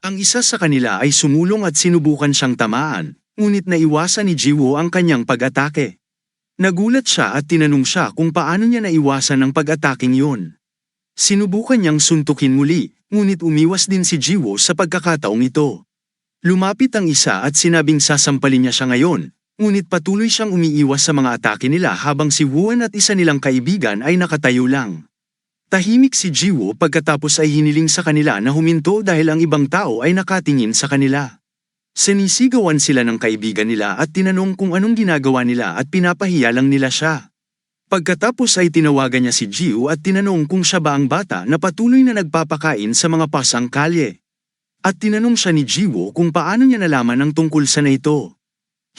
Ang isa sa kanila ay sumulong at sinubukan siyang tamaan, ngunit naiwasan ni Jiwoo ang kanyang pag-atake. Nagulat siya at tinanong siya kung paano niya naiwasan ang pag-ataking yun. Sinubukan niyang suntukin muli, ngunit umiwas din si Jiwoo sa pagkakataong ito. Lumapit ang isa at sinabing sasampalin niya siya ngayon, ngunit patuloy siyang umiiwas sa mga atake nila habang si Won at isa nilang kaibigan ay nakatayo lang. Tahimik si Jiwoo pagkatapos ay hiniling sa kanila na huminto dahil ang ibang tao ay nakatingin sa kanila. Sinisigawan sila ng kaibigan nila at tinanong kung anong ginagawa nila at pinapahiya lang nila siya. Pagkatapos ay tinawagan niya si Jiwoo at tinanong kung siya ba ang bata na patuloy na nagpapakain sa mga pasang kalye. At tinanong siya ni Jiwoo kung paano niya nalaman ang tungkol sa na ito.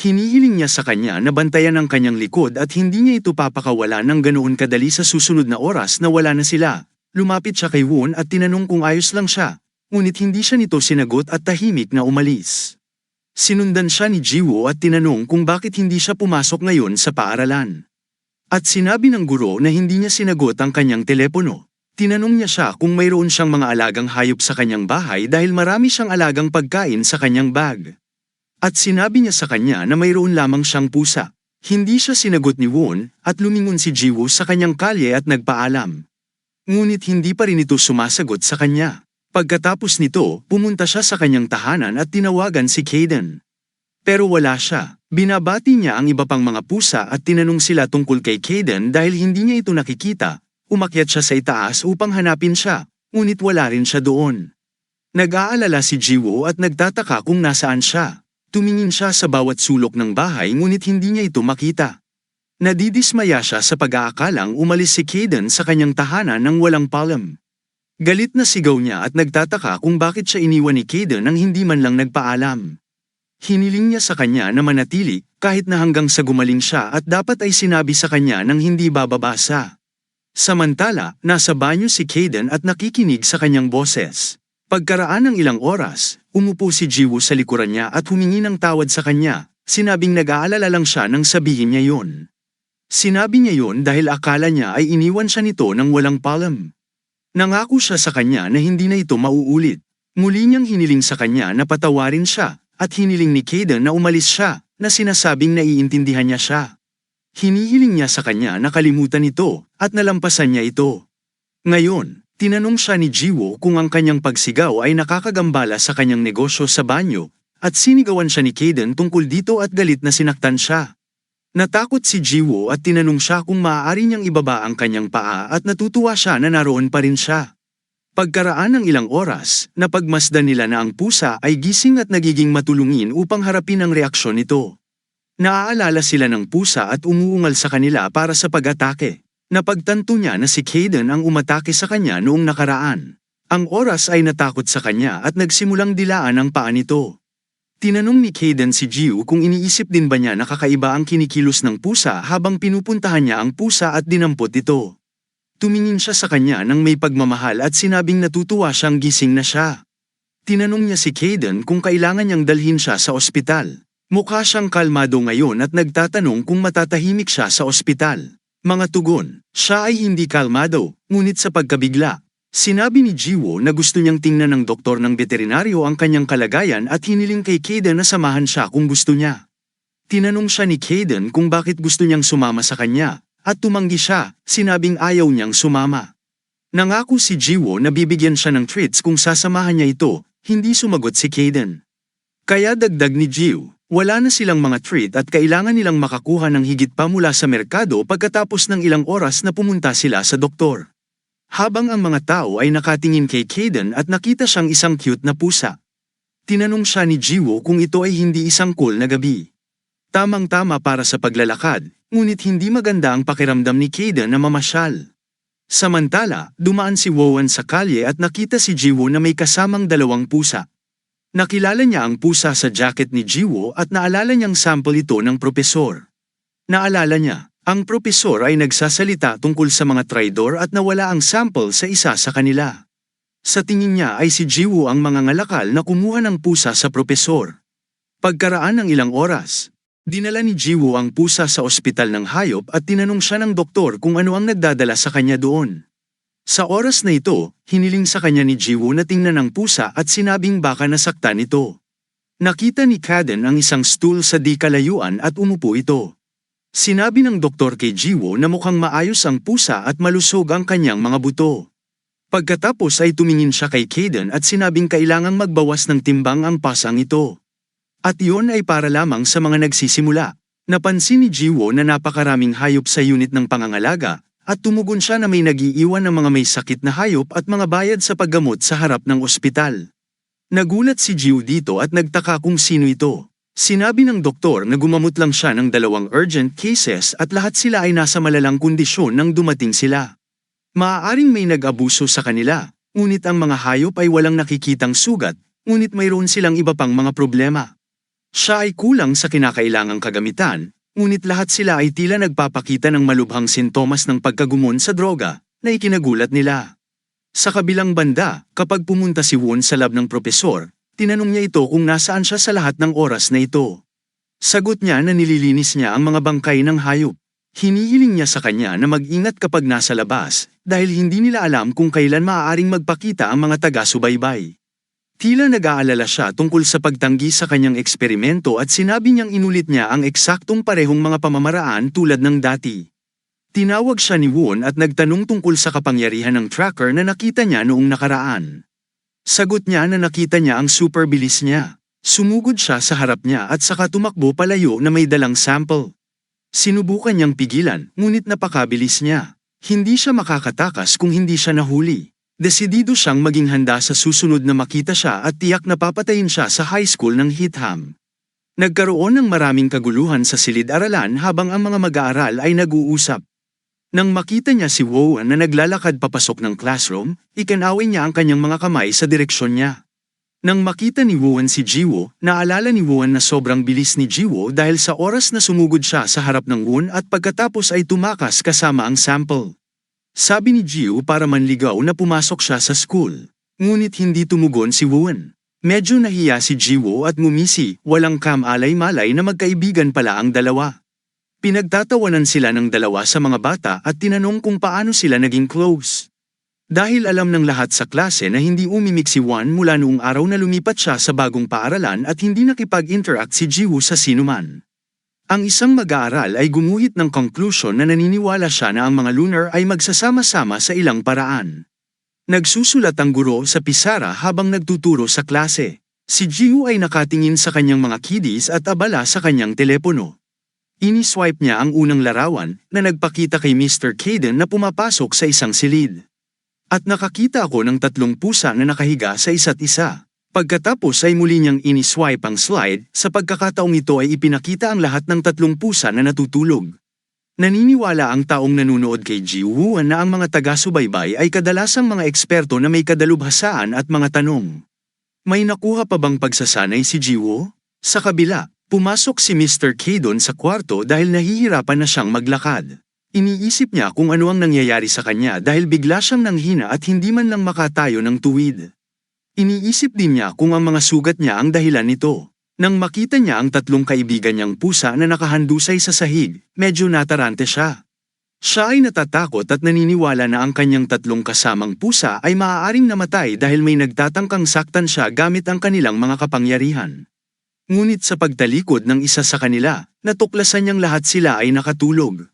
Hinihiling niya sa kanya na bantayan ang kanyang likod at hindi niya ito papakawala ng ganoon kadali sa susunod na oras na wala na sila. Lumapit siya kay Won at tinanong kung ayos lang siya, ngunit hindi siya nito sinagot at tahimik na umalis. Sinundan siya ni Jiwoo at tinanong kung bakit hindi siya pumasok ngayon sa paaralan. At sinabi ng guro na hindi niya sinagot ang kanyang telepono. Tinanong niya siya kung mayroon siyang mga alagang hayop sa kanyang bahay dahil marami siyang alagang pagkain sa kanyang bag. At sinabi niya sa kanya na mayroon lamang siyang pusa. Hindi siya sinagot ni Won at lumingon si Jiwoo sa kanyang kalye at nagpaalam. Ngunit hindi pa rin ito sumasagot sa kanya. Pagkatapos nito, pumunta siya sa kanyang tahanan at tinawagan si Kaden. Pero wala siya. Binabati niya ang iba pang mga pusa at tinanong sila tungkol kay Kaden dahil hindi niya ito nakikita. Umakyat siya sa itaas upang hanapin siya, ngunit wala rin siya doon. Nag-aalala si Jiwoo at nagtataka kung nasaan siya. Tumingin siya sa bawat sulok ng bahay ngunit hindi niya ito makita. Nadidismaya siya sa pag-aakalang umalis si Kaden sa kanyang tahanan nang walang paalam. Galit na sigaw niya at nagtataka kung bakit siya iniwan ni Kaden nang hindi man lang nagpaalam. Hiniling niya sa kanya na manatili kahit na hanggang sa gumaling siya at dapat ay sinabi sa kanya nang hindi bababasa. Samantala, nasa banyo si Kaden at nakikinig sa kanyang boses. Pagkaraan ng ilang oras, umupo si Jiwoo sa likuran niya at humingi ng tawad sa kanya, sinabing nag-aalala lang siya nang sabihin niya yon. Sinabi niya yon dahil akala niya ay iniwan siya nito nang walang paalam. Nangako siya sa kanya na hindi na ito mauulit. Muli niyang hiniling sa kanya na patawarin siya, at hiniling ni Kaden na umalis siya, na sinasabing naiintindihan niya siya. Hinihiling niya sa kanya na kalimutan ito, at nalampasan niya ito. Ngayon, tinanong siya ni Jiwoo kung ang kanyang pagsigaw ay nakakagambala sa kanyang negosyo sa banyo, at sinigawan siya ni Kaden tungkol dito at galit na sinaktan siya. Natakot si Jiwoo at tinanong siya kung maaari niyang ibaba ang kanyang paa at natutuwa siya na naroon pa rin siya. Pagkaraan ng ilang oras, napagmasdan nila na ang pusa ay gising at nagiging matulungin upang harapin ang reaksyon nito. Naaalala sila ng pusa at umuungal sa kanila para sa pag-atake. Napagtanto niya na si Kaden ang umatake sa kanya noong nakaraan. Ang oras ay natakot sa kanya at nagsimulang dilaan ang paa nito. Tinanong ni Kaden si Jiwoo kung iniisip din ba niya na kakaiba ang kinikilos ng pusa habang pinupuntahan niya ang pusa at dinampot ito. Tumingin siya sa kanya nang may pagmamahal at sinabing natutuwa siyang gising na siya. Tinanong niya si Kaden kung kailangan niyang dalhin siya sa ospital. Mukha siyang kalmado ngayon at nagtatanong kung matatahimik siya sa ospital. Mga tugon, siya ay hindi kalmado, ngunit sa pagkabigla. Sinabi ni Jiwoo na gusto niyang tingnan ng doktor ng veterinaryo ang kanyang kalagayan at hiniling kay Kaden na samahan siya kung gusto niya. Tinanong siya ni Kaden kung bakit gusto niyang sumama sa kanya, at tumanggi siya, sinabing ayaw niyang sumama. Nangako si Jiwoo na bibigyan siya ng treats kung sasamahan niya ito, hindi sumagot si Kaden. Kaya dagdag ni Jiwoo, wala na silang mga treat at kailangan nilang makakuha ng higit pa mula sa merkado pagkatapos ng ilang oras na pumunta sila sa doktor. Habang ang mga tao ay nakatingin kay Kaden at nakita siyang isang cute na pusa. Tinanong siya ni Jiwoo kung ito ay hindi isang cool na gabi. Tamang-tama para sa paglalakad, ngunit hindi maganda ang pakiramdam ni Kaden na mamasyal. Samantala, dumaan si Won sa kalye at nakita si Jiwoo na may kasamang dalawang pusa. Nakilala niya ang pusa sa jacket ni Jiwoo at naalala niyang sample ito ng propesor. Naalala niya, ang propesor ay nagsasalita tungkol sa mga traidor at nawala ang sample sa isa sa kanila. Sa tingin niya ay si Jiwoo ang mangangalakal na kumuha ng pusa sa propesor. Pagkaraan ng ilang oras, dinala ni Jiwoo ang pusa sa ospital ng hayop at tinanong siya ng doktor kung ano ang nagdadala sa kanya doon. Sa oras na ito, hiniling sa kanya ni Jiwoo na tingnan ang pusa at sinabing baka nasaktan ito. Nakita ni Kaden ang isang stool sa di kalayuan at umupo ito. Sinabi ng doktor kay Jiwoo na mukhang maayos ang pusa at malusog ang kanyang mga buto. Pagkatapos ay tumingin siya kay Kaden at sinabing kailangang magbawas ng timbang ang pasang ito. At iyon ay para lamang sa mga nagsisimula. Napansin ni Jiwoo na napakaraming hayop sa unit ng pangangalaga, at tumugon siya na may nagiiwan ng mga may sakit na hayop at mga bayad sa paggamot sa harap ng ospital. Nagulat si Jiwoo dito at nagtaka kung sino ito. Sinabi ng doktor na gumamot lang siya ng 2 urgent cases at lahat sila ay nasa malalang kondisyon nang dumating sila. Maaaring may nag-abuso sa kanila, ngunit ang mga hayop ay walang nakikitang sugat, ngunit mayroon silang iba pang mga problema. Siya ay kulang sa kinakailangang kagamitan, ngunit lahat sila ay tila nagpapakita ng malubhang sintomas ng pagkagumon sa droga, na ikinagulat nila. Sa kabilang banda, kapag pumunta si Won sa lab ng propesor, tinanong niya ito kung nasaan siya sa lahat ng oras na ito. Sagot niya na nililinis niya ang mga bangkay ng hayop. Hinihiling niya sa kanya na mag-ingat kapag nasa labas, dahil hindi nila alam kung kailan maaaring magpakita ang mga taga-subaybay. Tila nag-aalala siya tungkol sa pagtanggi sa kanyang eksperimento at sinabi niyang inulit niya ang eksaktong parehong mga pamamaraan tulad ng dati. Tinawag siya ni Won at nagtanong tungkol sa kapangyarihan ng tracker na nakita niya noong nakaraan. Sagot niya na nakita niya ang super bilis niya. Sumugod siya sa harap niya at saka tumakbo palayo na may dalang sample. Sinubukan niyang pigilan, ngunit napakabilis niya. Hindi siya makakatakas kung hindi siya nahuli. Desidido siyang maging handa sa susunod na makita siya at tiyak na papatayin siya sa high school ng Hitham. Nagkaroon ng maraming kaguluhan sa silid-aralan habang ang mga mag-aaral ay nag-uusap. Nang makita niya si Won na naglalakad papasok ng classroom, ikinawin niya ang kanyang mga kamay sa direksyon niya. Nang makita ni Won si Jiwoo, naalala ni Won na sobrang bilis ni Jiwoo dahil sa oras na sumugod siya sa harap ng Won at pagkatapos ay tumakas kasama ang sample. Sabi ni Jiwoo para manligaw na pumasok siya sa school. Ngunit hindi tumugon si Won. Medyo nahiya si Jiwoo at ngumisi, walang kamalay-malay na magkaibigan pala ang dalawa. Pinagtatawanan sila ng dalawa sa mga bata at tinanong kung paano sila naging close. Dahil alam ng lahat sa klase na hindi umimik si Won mula noong araw na lumipat siya sa bagong paaralan at hindi nakipag-interact si Jiwoo sa sinuman. Ang isang mag-aaral ay gumuhit ng conclusion na naniniwala siya na ang mga lunar ay magsasama-sama sa ilang paraan. Nagsusulat ang guro sa pisara habang nagtuturo sa klase. Si Jiwoo ay nakatingin sa kanyang mga kiddies at abala sa kanyang telepono. Ini-swipe niya ang unang larawan na nagpakita kay Mr. Kaden na pumapasok sa isang silid. At nakakita ako ng 3 pusa na nakahiga sa isa't isa. Pagkatapos ay muli niyang ini-swipe ang slide, sa pagkakataong ito ay ipinakita ang lahat ng 3 pusa na natutulog. Naniniwala ang taong nanunood kay Jiwoo na ang mga taga-subaybay ay kadalasang mga eksperto na may kadalubhasaan at mga tanong. May nakuha pa bang pagsasanay si Jiwoo? Sa kabila, pumasok si Mr. Kaden sa kwarto dahil nahihirapan na siyang maglakad. Iniisip niya kung ano ang nangyayari sa kanya dahil bigla siyang nanghina at hindi man lang makatayo ng tuwid. Iniisip din niya kung ang mga sugat niya ang dahilan nito. Nang makita niya ang 3 kaibigan niyang pusa na nakahandusay sa sahig, medyo natarante siya. Siya ay natatakot at naniniwala na ang kanyang 3 kasamang pusa ay maaaring namatay dahil may nagtatangkang saktan siya gamit ang kanilang mga kapangyarihan. Ngunit sa pagtalikod ng isa sa kanila, natuklasan niyang lahat sila ay nakatulog.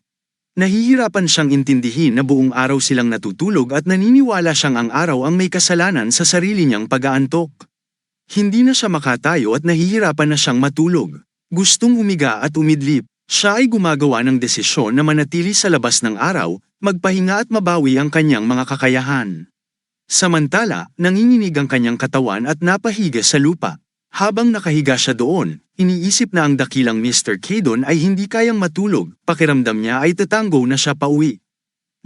Nahihirapan siyang intindihin na buong araw silang natutulog at naniniwala siyang ang araw ang may kasalanan sa sarili niyang pag-aantok. Hindi na siya makatayo at nahihirapan na siyang matulog. Gustong humiga at umidlip, siya ay gumagawa ng desisyon na manatili sa labas ng araw, magpahinga at mabawi ang kanyang mga kakayahan. Samantala, nanginginig ang kanyang katawan at napahiga sa lupa. Habang nakahiga siya doon, iniisip na ang dakilang Mr. Kaden ay hindi kayang matulog, pakiramdam niya ay tatango na siya pauwi.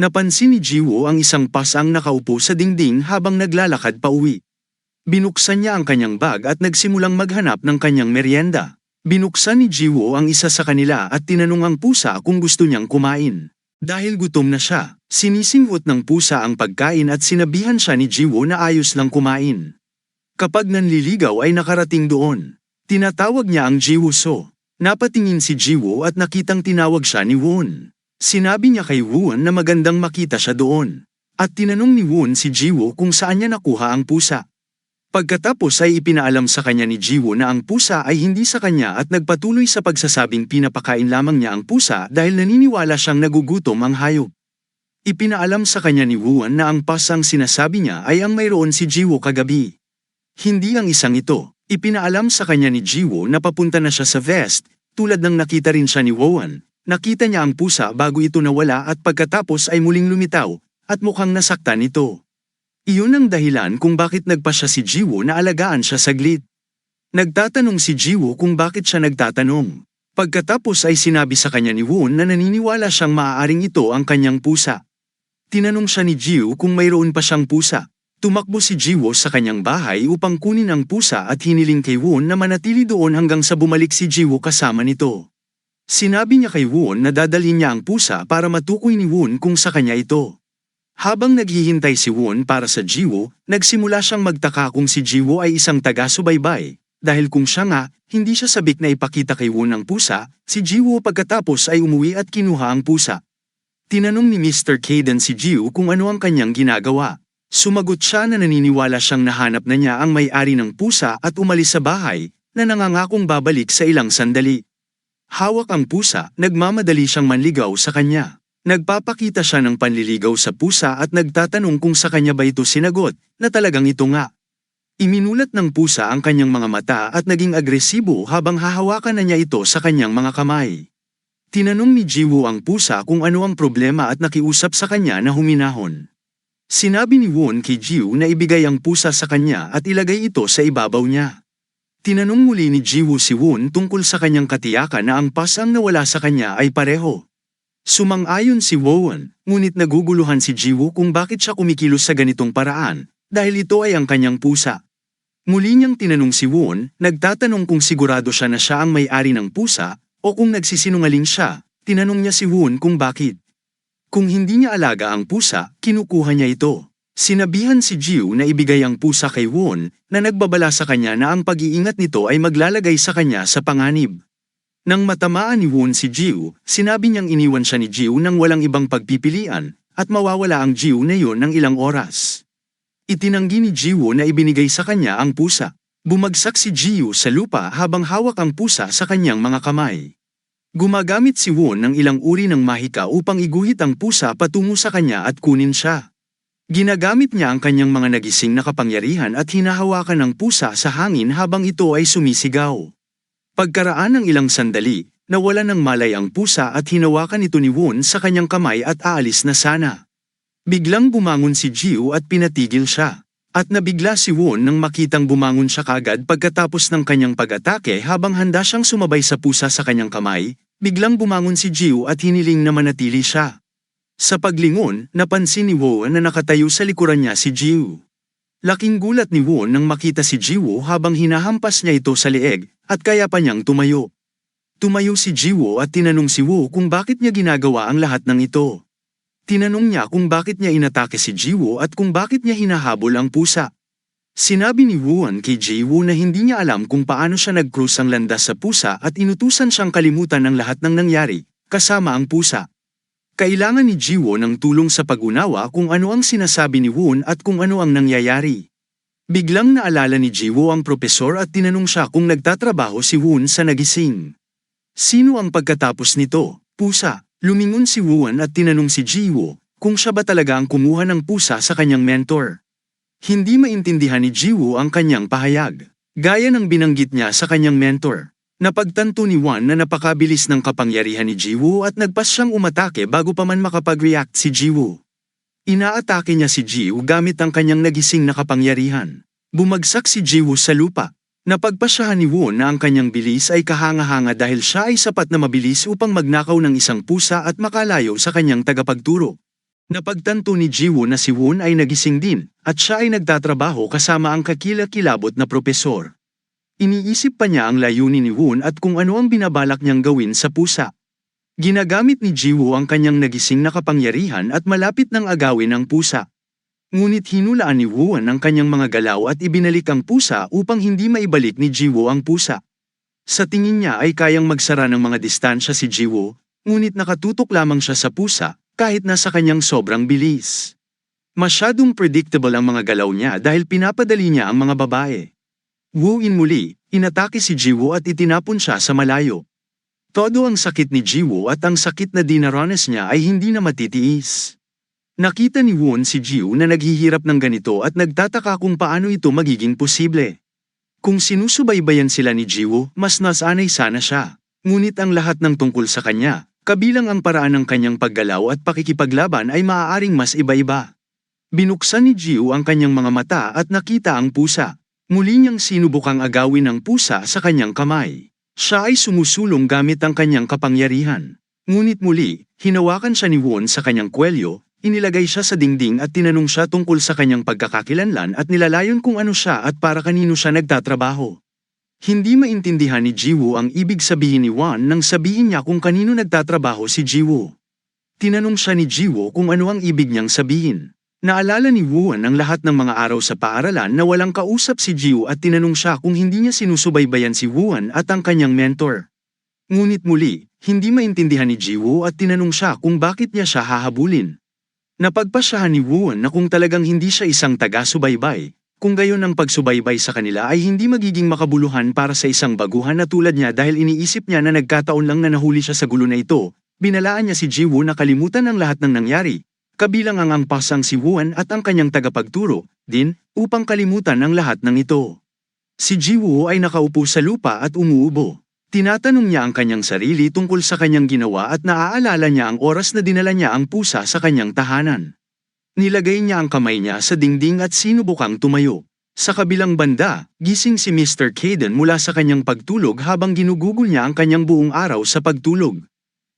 Napansin ni Jiwoo ang isang pasang nakaupo sa dingding habang naglalakad pauwi. Binuksan niya ang kanyang bag at nagsimulang maghanap ng kanyang merienda. Binuksan ni Jiwoo ang isa sa kanila at tinanong ang pusa kung gusto niyang kumain. Dahil gutom na siya, sinisinghot ng pusa ang pagkain at sinabihan siya ni Jiwoo na ayos lang kumain. Kapag nanliligaw ay nakarating doon. Tinatawag niya ang Jiwoo. Napatingin si Jiwoo at nakitang tinawag siya ni Won. Sinabi niya kay Won na magandang makita siya doon. At tinanong ni Woon si Jiwoo kung saan niya nakuha ang pusa. Pagkatapos ay ipinaalam sa kanya ni Jiwoo na ang pusa ay hindi sa kanya at nagpatuloy sa pagsasabing pinapakain lamang niya ang pusa dahil naniniwala siyang nagugutom ang hayop. Ipinaalam sa kanya ni Woon na ang pasang sinasabi niya ay ang mayroon si Jiwoo kagabi. Hindi ang isang ito. Ipinaalam sa kanya ni Jiwoo na papunta na siya sa vest, tulad ng nakita rin siya ni Woon. Nakita niya ang pusa bago ito nawala at pagkatapos ay muling lumitaw, at mukhang nasaktan ito. Iyon ang dahilan kung bakit nagpa siya si Jiwoo na alagaan siya saglit. Nagtatanong si Jiwoo kung bakit siya nagtatanong. Pagkatapos ay sinabi sa kanya ni Woon na naniniwala siyang maaaring ito ang kanyang pusa. Tinanong siya ni Jiwoo kung mayroon pa siyang pusa. Tumakbo si Jiwoo sa kanyang bahay upang kunin ang pusa at hiniling kay Woon na manatili doon hanggang sa bumalik si Jiwoo kasama nito. Sinabi niya kay Woon na dadalhin niya ang pusa para matukoy ni Woon kung sa kanya ito. Habang naghihintay si Woon para sa Jiwoo, nagsimula siyang magtaka kung si Jiwoo ay isang taga-subaybay. Dahil kung siya nga, hindi siya sabik na ipakita kay Woon ang pusa, si Jiwoo pagkatapos ay umuwi at kinuha ang pusa. Tinanong ni Mr. Kaden si Jiwoo kung ano ang kanyang ginagawa. Sumagot siya na naniniwala siyang nahanap na niya ang may-ari ng pusa at umalis sa bahay, na nangangakong babalik sa ilang sandali. Hawak ang pusa, nagmamadali siyang manligaw sa kanya. Nagpapakita siya ng panliligaw sa pusa at nagtatanong kung sa kanya ba ito sinagot, na talagang ito nga. Iminulat ng pusa ang kanyang mga mata at naging agresibo habang hahawakan na niya ito sa kanyang mga kamay. Tinanong ni Jiwoo ang pusa kung ano ang problema at nakiusap sa kanya na huminahon. Sinabi ni Woon kay Jiwoo na ibigay ang pusa sa kanya at ilagay ito sa ibabaw niya. Tinanong muli ni Jiwoo si Woon tungkol sa kanyang katiyakan na ang pasang nawala sa kanya ay pareho. Sumang-ayon si Woon, ngunit naguguluhan si Jiwoo kung bakit siya kumikilos sa ganitong paraan, dahil ito ay ang kanyang pusa. Muli niyang tinanong si Woon, nagtatanong kung sigurado siya na siya ang may-ari ng pusa, o kung nagsisinungaling siya. Tinanong niya si Woon kung bakit. Kung hindi niya alaga ang pusa, kinukuha niya ito. Sinabihan si Jiwoo na ibigay ang pusa kay Woon, na nagbabala sa kanya na ang pag-iingat nito ay maglalagay sa kanya sa panganib. Nang matamaan ni Woon si Jiwoo, sinabi niyang iniwan siya ni Jiwoo nang walang ibang pagpipilian, at mawawala ang Jiwoo na iyon ng ilang oras. Itinanggi ni Jiwoo na ibinigay sa kanya ang pusa. Bumagsak si Jiwoo sa lupa habang hawak ang pusa sa kanyang mga kamay. Gumagamit si Woon ng ilang uri ng mahika upang iguhit ang pusa patungo sa kanya at kunin siya. Ginagamit niya ang kanyang mga nagising na kapangyarihan at hinahawakan ang pusa sa hangin habang ito ay sumisigaw. Pagkaraan ng ilang sandali, nawala ng malay ang pusa at hinawakan ito ni Woon sa kanyang kamay at aalis na sana. Biglang bumangon si Jiwoo at pinatigil siya. At nabigla si Woon nang makitang bumangon siya kagad pagkatapos ng kanyang pag-atake habang handa siyang sumabay sa pusa sa kanyang kamay, biglang bumangon si Jiwoo at hiniling na manatili siya. Sa paglingon, napansin ni Woon na nakatayo sa likuran niya si Jiwoo. Laking gulat ni Woon nang makita si Jiwoo habang hinahampas niya ito sa leeg, at kaya pa niyang tumayo. Tumayo si Jiwoo at tinanong si Woon kung bakit niya ginagawa ang lahat ng ito. Tinanong niya kung bakit niya inatake si Jiwoo at kung bakit niya hinahabol ang pusa. Sinabi ni Woon kay Jiwoo na hindi niya alam kung paano siya nag-cruise ang landas sa pusa at inutusan siyang kalimutan ang lahat ng nangyari, kasama ang pusa. Kailangan ni Jiwoo ng tulong sa pag-unawa kung ano ang sinasabi ni Woon at kung ano ang nangyayari. Biglang naalala ni Jiwoo ang propesor at tinanong siya kung nagtatrabaho si Woon sa nagising. Sino ang pagkatapos nito? Pusa. Lumingon si Woon at tinanong si Jiwoo kung siya ba talaga ang kumuha ng pusa sa kanyang mentor. Hindi maintindihan ni Jiwoo ang kanyang pahayag. Gaya ng binanggit niya sa kanyang mentor. Napagtanto ni Woon na napakabilis ng kapangyarihan ni Jiwoo at nagpas siyang umatake bago pa man makapag-react si Jiwoo. Inaatake niya si Jiwoo gamit ang kanyang nagising na kapangyarihan. Bumagsak si Jiwoo sa lupa. Napagpasyahan ni Woon na ang kanyang bilis ay kahanga-hanga dahil siya ay sapat na mabilis upang magnakaw ng isang pusa at makalayo sa kanyang tagapagturo. Napagtanto ni Jiwoo na si Woon ay nagising din, at siya ay nagtatrabaho kasama ang kakilakilabot na propesor. Iniisip pa niya ang layunin ni Woon at kung ano ang binabalak niyang gawin sa pusa. Ginagamit ni Jiwoo ang kanyang nagising na kapangyarihan at malapit ng agawin ang pusa. Ngunit hinulaan ni Woon ang kanyang mga galaw at ibinalik ang pusa upang hindi maibalik ni Jiwoo ang pusa. Sa tingin niya ay kayang magsara ng mga distansya si Jiwoo, ngunit nakatutok lamang siya sa pusa, kahit nasa kanyang sobrang bilis. Masyadong predictable ang mga galaw niya dahil pinapadali niya ang mga babae. Woo-in muli, inatake si Jiwoo at itinapon siya sa malayo. Todo ang sakit ni Jiwoo at ang sakit na dinaranas niya ay hindi na matitiis. Nakita ni Woon si Jiwoo na naghihirap ng ganito at nagtataka kung paano ito magiging posible. Kung sinusubaybayan sila ni Jiwoo, mas nasanay sana siya. Ngunit ang lahat ng tungkol sa kanya, kabilang ang paraan ng kanyang paggalaw at pakikipaglaban ay maaaring mas iba-iba. Binuksan ni Jiwoo ang kanyang mga mata at nakita ang pusa. Muli niyang sinubukang agawin ang pusa sa kanyang kamay. Siya ay sumusulong gamit ang kanyang kapangyarihan. Ngunit muli, hinawakan siya ni Woon sa kanyang kwelyo, inilagay siya sa dingding at tinanong siya tungkol sa kanyang pagkakakilanlan at nilalayon kung ano siya at para kanino siya nagtatrabaho. Hindi maintindihan ni Jiwoo ang ibig sabihin ni Won nang sabihin niya kung kanino nagtatrabaho si Jiwoo. Tinanong siya ni Jiwoo kung ano ang ibig niyang sabihin. Naalala ni Woon ang lahat ng mga araw sa paaralan na walang kausap si Jiwoo at tinanong siya kung hindi niya sinusubaybayan si Woon at ang kanyang mentor. Ngunit muli, hindi maintindihan ni Jiwoo at tinanong siya kung bakit niya siya hahabulin. Napagpasyahan ni Woon na kung talagang hindi siya isang taga-subaybay, kung gayon ang pagsubaybay sa kanila ay hindi magiging makabuluhan para sa isang baguhan na tulad niya dahil iniisip niya na nagkataon lang na nahuli siya sa gulo na ito, binalaan niya si Jiwoo na kalimutan ang lahat ng nangyari. Kabilang ang angpasang si Woon at ang kanyang tagapagturo, din, upang kalimutan ang lahat ng ito. Si Jiwoo ay nakaupo sa lupa at umuubo. Tinatanong niya ang kanyang sarili tungkol sa kanyang ginawa at naaalala niya ang oras na dinala niya ang pusa sa kanyang tahanan. Nilagay niya ang kamay niya sa dingding at sinubukang tumayo. Sa kabilang banda, gising si Mr. Kaden mula sa kanyang pagtulog habang ginugugol niya ang kanyang buong araw sa pagtulog.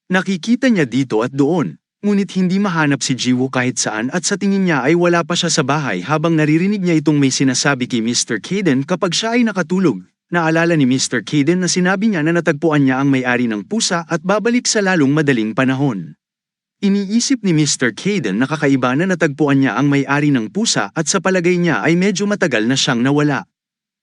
Nakikita niya dito at doon. Ngunit hindi mahanap si Jiwoo kahit saan at sa tingin niya ay wala pa siya sa bahay habang naririnig niya itong may sinasabi kay Mr. Kaden kapag siya ay nakatulog. Naalala ni Mr. Kaden na sinabi niya na natagpuan niya ang may-ari ng pusa at babalik sa lalong madaling panahon. Iniisip ni Mr. Kaden na kakaiba na natagpuan niya ang may-ari ng pusa at sa palagay niya ay medyo matagal na siyang nawala.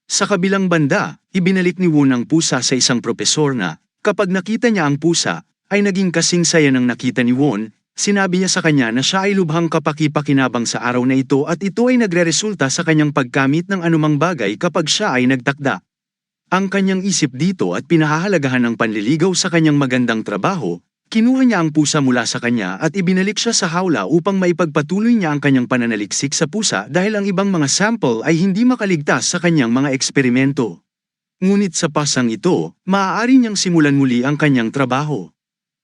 Sa kabilang banda, ibinalik ni Woon ang pusa sa isang propesor na, kapag nakita niya ang pusa, ay naging kasing saya ng nakita ni Woon. Sinabi niya sa kanya na siya ay lubhang kapaki-pakinabang sa araw na ito at ito ay nagreresulta sa kanyang pagkamit ng anumang bagay kapag siya ay nagtakda. Ang kanyang isip dito at pinahahalagahan ng panliligaw sa kanyang magandang trabaho, kinuha niya ang pusa mula sa kanya at ibinalik siya sa hawla upang maipagpatuloy niya ang kanyang pananaliksik sa pusa dahil ang ibang mga sample ay hindi makaligtas sa kanyang mga eksperimento. Ngunit sa pasang ito, maaari niyang simulan muli ang kanyang trabaho.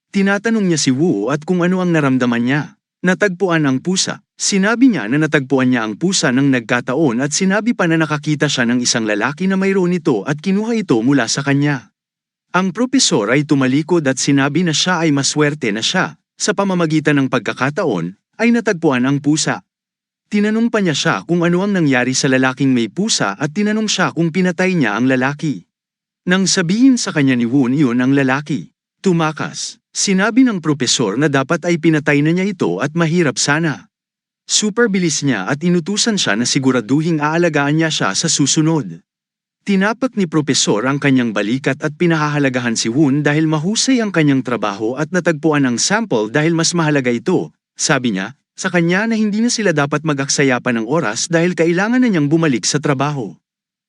Tinatanong niya si Woo at kung ano ang naramdaman niya. Natagpuan ang pusa. Sinabi niya na natagpuan niya ang pusa nang nagkataon at sinabi pa na nakakita siya ng isang lalaki na mayroon ito at kinuha ito mula sa kanya. Ang propesor ay tumalikod at sinabi na siya ay maswerte na siya. Sa pamamagitan ng pagkakataon, ay natagpuan ang pusa. Tinanong pa niya siya kung ano ang nangyari sa lalaking may pusa at tinanong siya kung pinatay niya ang lalaki. Nang sabihin sa kanya ni Woon yun ang lalaki, tumakas. Sinabi ng propesor na dapat ay pinatay na niya ito at mahirap sana. Super bilis niya at inutusan siya na siguraduhing aalagaan niya siya sa susunod. Tinapak ni propesor ang kanyang balikat at pinahahalagahan si Woon dahil mahusay ang kanyang trabaho at natagpuan ang sample dahil mas mahalaga ito, sabi niya, sa kanya na hindi na sila dapat mag-aksaya pa ng oras dahil kailangan na niyang bumalik sa trabaho.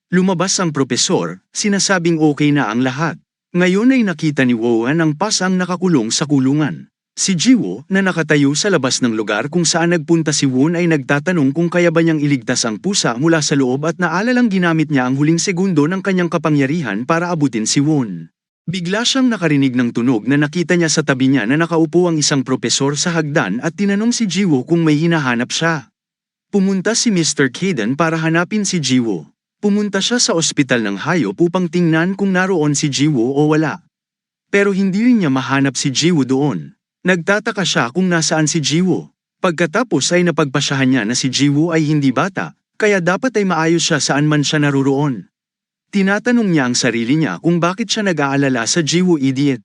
Lumabas ang propesor, sinasabing okay na ang lahat. Ngayon ay nakita ni Woon ang pasang nakakulong sa kulungan. Si Jiwoo na nakatayo sa labas ng lugar kung saan nagpunta si Woon ay nagtatanong kung kaya ba niyang iligtas ang pusa mula sa loob at naalalang ginamit niya ang huling segundo ng kanyang kapangyarihan para abutin si Woon. Bigla siyang nakarinig ng tunog na nakita niya sa tabi niya na nakaupo ang isang propesor sa hagdan at tinanong si Jiwoo kung may hinahanap siya. Pumunta si Mr. Kaden para hanapin si Jiwoo. Pumunta siya sa ospital ng hayop upang tingnan kung naroon si Jiwoo o wala. Pero hindi rin niya mahanap si Jiwoo doon. Nagtataka siya kung nasaan si Jiwoo. Pagkatapos ay napagpasyahan niya na si Jiwoo ay hindi bata, kaya dapat ay maayos siya saan man siya naruroon. Tinatanong niya ang sarili niya kung bakit siya nag-aalala sa Jiwoo idiot.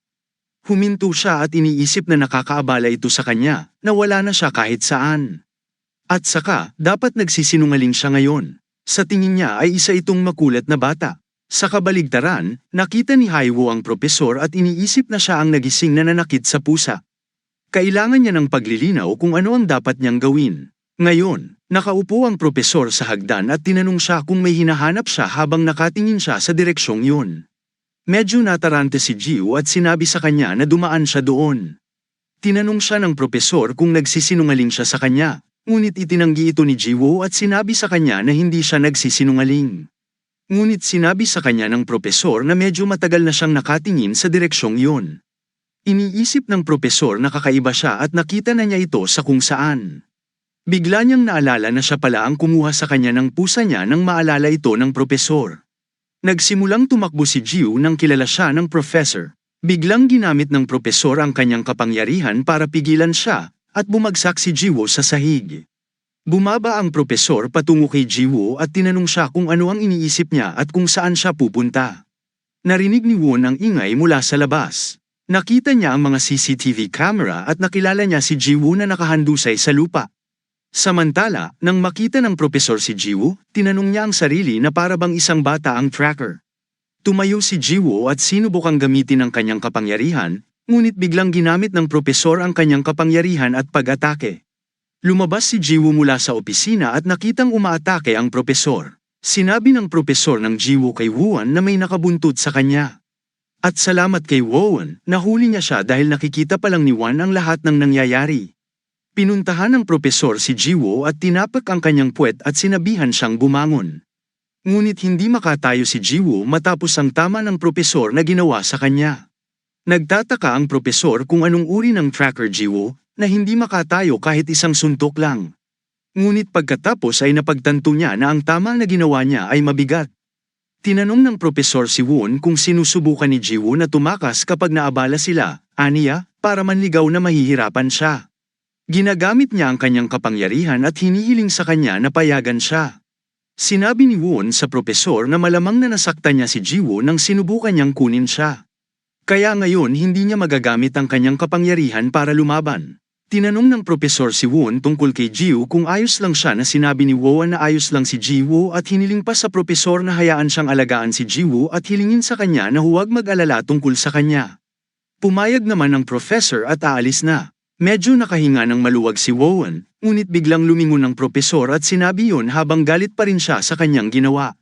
Huminto siya at iniisip na nakakaabala ito sa kanya, na wala na siya kahit saan. At saka, dapat nagsisinungaling siya ngayon. Sa tingin niya ay isa itong makulat na bata. Sa kabaligtaran, nakita ni Haiwo ang propesor at iniisip na siya ang nagising na nanakit sa pusa. Kailangan niya ng paglilinaw kung ano ang dapat niyang gawin. Ngayon, Nakaupo ang propesor sa hagdan at tinanong siya kung may hinahanap siya habang nakatingin siya sa direksyong yun. Medyo natarante si Jiwoo at sinabi sa kanya na dumaan siya doon. Tinanong siya ng propesor kung nagsisinungaling siya sa kanya, ngunit itinanggi ito ni Jiwoo at sinabi sa kanya na hindi siya nagsisinungaling. Ngunit sinabi sa kanya ng propesor na medyo matagal na siyang nakatingin sa direksyong yun. Iniisip ng propesor na kakaiba siya at nakita na niya ito sa kung saan. Bigla niyang naalala na siya pala ang kumuha sa kanya ng pusa niya nang maalala ito ng propesor. Nagsimulang tumakbo si Jiwoo nang kilala siya ng professor. Biglang ginamit ng propesor ang kanyang kapangyarihan para pigilan siya, at bumagsak si Jiwoo sa sahig. Bumaba ang propesor patungo kay Jiwoo at tinanong siya kung ano ang iniisip niya at kung saan siya pupunta. Narinig ni Won ang ingay mula sa labas. Nakita niya ang mga CCTV camera at nakilala niya si Jiwoo na nakahandusay sa lupa. Samantala, nang makita ng propesor si Jiwoo, tinanong niya ang sarili na para bang isang bata ang tracker. Tumayo si Jiwoo at sinubukang gamitin ang kanyang kapangyarihan, ngunit biglang ginamit ng propesor ang kanyang kapangyarihan at pag-atake. Lumabas si Jiwoo mula sa opisina at nakitang umaatake ang propesor. Sinabi ng propesor ng Jiwoo kay Won na may nakabuntut sa kanya. At salamat kay Won, nahuli niya siya dahil nakikita pa lang ni Won ang lahat ng nangyayari. Pinuntahan ng propesor si Jiwoo at tinapak ang kanyang puwet at sinabihan siyang bumangon. Ngunit hindi makatayo si Jiwoo matapos ang tama ng propesor na ginawa sa kanya. Nagtataka ang propesor kung anong uri ng tracker Jiwoo, na hindi makatayo kahit isang suntok lang. Ngunit pagkatapos ay napagtanto niya na ang tama na ginawa niya ay mabigat. Tinanong ng propesor si Won kung sinusubukan ni Jiwoo na tumakas kapag naabala sila, aniya, para manligaw na mahihirapan siya. Ginagamit niya ang kanyang kapangyarihan at hinihiling sa kanya na payagan siya. Sinabi ni Won sa propesor na malamang na nasaktan niya si Jiwoo nang sinubukan niyang kunin siya. Kaya ngayon hindi niya magagamit ang kanyang kapangyarihan para lumaban. Tinanong ng propesor si Won tungkol kay Jiwoo kung ayos lang siya na sinabi ni Won na ayos lang si Jiwoo at hiniling pa sa propesor na hayaan siyang alagaan si Jiwoo at hilingin sa kanya na huwag mag-alala tungkol sa kanya. Pumayag naman ang professor at aalis na. Medyo nakahinga ng maluwag si Won, ngunit biglang lumingon ang propesor at sinabi yon habang galit pa rin siya sa kanyang ginawa.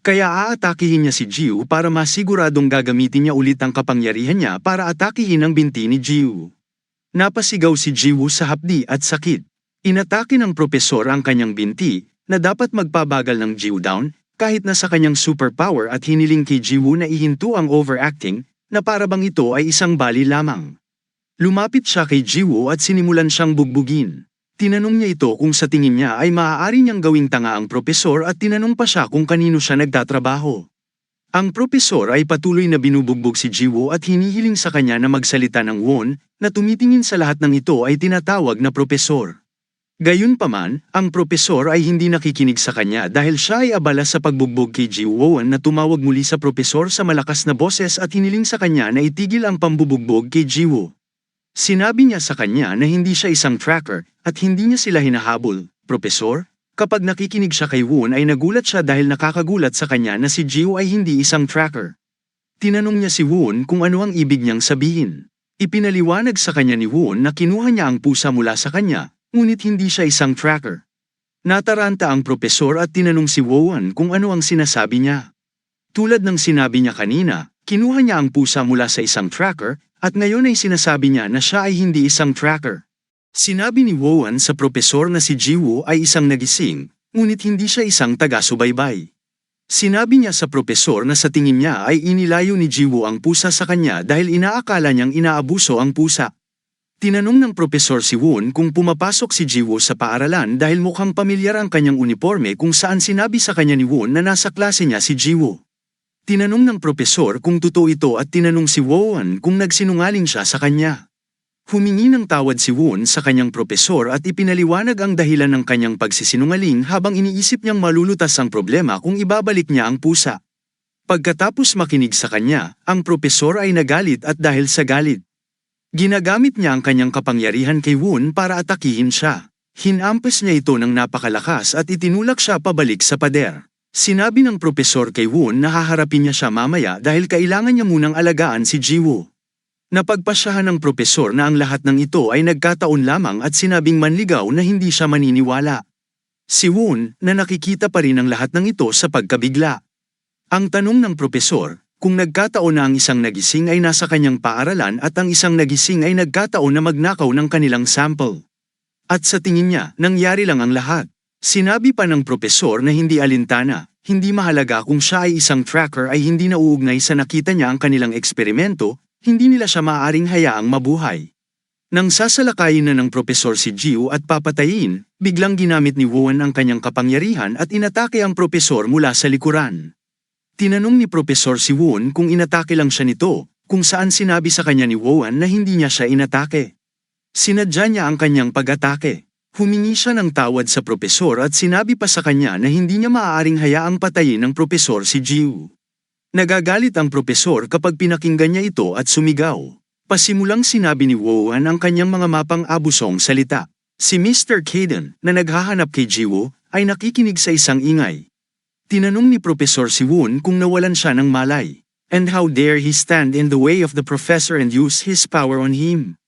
Kaya aatakihin niya si Jiwoo para masiguradong gagamitin niya ulit ang kapangyarihan niya para atakihin ang binti ni Jiwoo. Napasigaw si Jiwoo sa hapdi at sakit. Inatake ng propesor ang kanyang binti, na dapat magpabagal ng Jiwoo down, kahit na sa kanyang superpower at hiniling kay Jiwoo na ihinto ang overacting, na para bang ito ay isang bali lamang. Lumapit siya kay Jiwoo at sinimulan siyang bugbugin. Tinanong niya ito kung sa tingin niya ay maaari niyang gawing tanga ang propesor at tinanong pa siya kung kanino siya nagtatrabaho. Ang propesor ay patuloy na binubugbog si Jiwoo at hinihiling sa kanya na magsalita ng Won, na tumitingin sa lahat ng ito ay tinatawag na propesor. Gayunpaman, ang propesor ay hindi nakikinig sa kanya dahil siya ay abala sa pagbugbog kay Jiwoo na tumawag muli sa propesor sa malakas na boses at hiniling sa kanya na itigil ang pambubugbog kay Jiwoo. Sinabi niya sa kanya na hindi siya isang tracker at hindi niya sila hinahabol. Propesor, kapag nakikinig siya kay Won ay nagulat siya dahil nakakagulat sa kanya na si Jiwoo ay hindi isang tracker. Tinanong niya si Won kung ano ang ibig niyang sabihin. Ipinaliwanag sa kanya ni Won na kinuha niya ang pusa mula sa kanya, ngunit hindi siya isang tracker. Nataranta ang propesor at tinanong si Won kung ano ang sinasabi niya. Tulad ng sinabi niya kanina, kinuha niya ang pusa mula sa isang tracker, at ngayon ay sinasabi niya na siya ay hindi isang tracker. Sinabi ni Won sa propesor na si Jiwoo ay isang nagising, ngunit hindi siya isang taga-subaybay. Sinabi niya sa propesor na sa tingin niya ay inilayo ni Jiwoo ang pusa sa kanya dahil inaakala niyang inaabuso ang pusa. Tinanong ng propesor si Won kung pumapasok si Jiwoo sa paaralan dahil mukhang pamilyar ang kanyang uniforme kung saan sinabi sa kanya ni Won na nasa klase niya si Jiwoo. Tinanong ng propesor kung totoo ito at tinanong si Won kung nagsinungaling siya sa kanya. Humingi ng tawad si Won sa kanyang propesor at ipinaliwanag ang dahilan ng kanyang pagsisinungaling habang iniisip niyang malulutas ang problema kung ibabalik niya ang pusa. Pagkatapos makinig sa kanya, ang propesor ay nagalit at dahil sa galit, ginagamit niya ang kanyang kapangyarihan kay Won para atakihin siya. Hinampas niya ito ng napakalakas at itinulak siya pabalik sa pader. Sinabi ng propesor kay Won na haharapin niya siya mamaya dahil kailangan niya munang alagaan si Jiwoo. Napagpasyahan ng propesor na ang lahat ng ito ay nagkataon lamang at sinabing manligaw na hindi siya maniniwala. Si Woon, na nakikita pa rin ang lahat ng ito sa pagkabigla. Ang tanong ng propesor, kung nagkataon na ang isang nagising ay nasa kanyang paaralan at ang isang nagising ay nagkataon na magnakaw ng kanilang sample. At sa tingin niya, nangyari lang ang lahat. Sinabi pa ng propesor na hindi alintana, hindi mahalaga kung siya ay isang tracker ay hindi nauugnay sa nakita niya ang kanilang eksperimento, hindi nila siya maaaring hayaang mabuhay. Nang sasalakayin na ng propesor si Jiwoo at papatayin, biglang ginamit ni Won ang kanyang kapangyarihan at inatake ang propesor mula sa likuran. Tinanong ni propesor si Won kung inatake lang siya nito, kung saan sinabi sa kanya ni Won na hindi niya siya inatake. Sinadya niya ang kanyang pag-atake. Humingi siya ng tawad sa propesor at sinabi pa sa kanya na hindi niya maaaring hayaang patayin ng propesor si Jiwoo. Nagagalit ang propesor kapag pinakinggan niya ito at sumigaw. Pasimulang sinabi ni Won ang kanyang mga mapang-abusong salita. Si Mr. Kaden, na naghahanap kay Jiwoo, ay nakikinig sa isang ingay. Tinanong ni Propesor si Won kung nawalan siya ng malay. And how dare he stand in the way of the professor and use his power on him?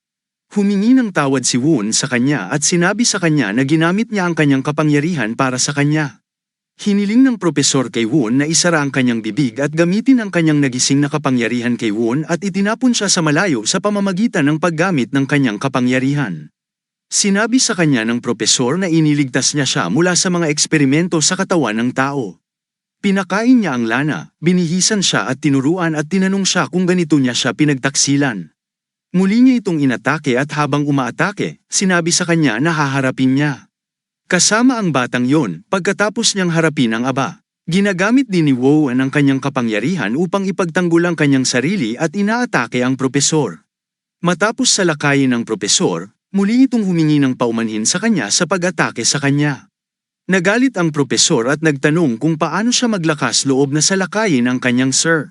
Humingi ng tawad si Won sa kanya at sinabi sa kanya na ginamit niya ang kanyang kapangyarihan para sa kanya. Hiniling ng propesor kay Won na isara ang kanyang bibig at gamitin ang kanyang nagising na kapangyarihan kay Won at itinapon siya sa malayo sa pamamagitan ng paggamit ng kanyang kapangyarihan. Sinabi sa kanya ng propesor na iniligtas niya siya mula sa mga eksperimento sa katawan ng tao. Pinakain niya ang lana, binihisan siya at tinuruan at tinanong siya kung ganito niya siya pinagtaksilan. Muli niya itong inatake at habang umaatake, sinabi sa kanya na haharapin niya. Kasama ang batang yon, pagkatapos niyang harapin ang aba. Ginagamit din ni Won ang kanyang kapangyarihan upang ipagtanggol ang kanyang sarili at inaatake ang propesor. Matapos salakayin ng propesor, muli itong humingi ng paumanhin sa kanya sa pag-atake sa kanya. Nagalit ang propesor at nagtanong kung paano siya maglakas loob na salakayin ang kanyang sir.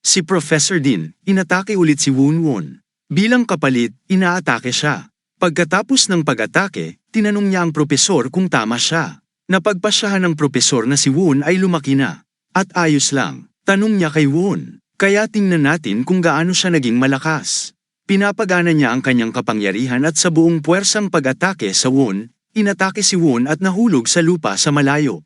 Si Professor din, inatake ulit si Won. Bilang kapalit, inaatake siya. Pagkatapos ng pag-atake, tinanong niya ang propesor kung tama siya. Napagpasyahan ng propesor na si Won ay lumaki na. At ayos lang, tanong niya kay Won. Kaya tingnan natin kung gaano siya naging malakas. Pinapagana niya ang kanyang kapangyarihan at sa buong puwersang pag-atake sa Won, inatake si Won at nahulog sa lupa sa malayo.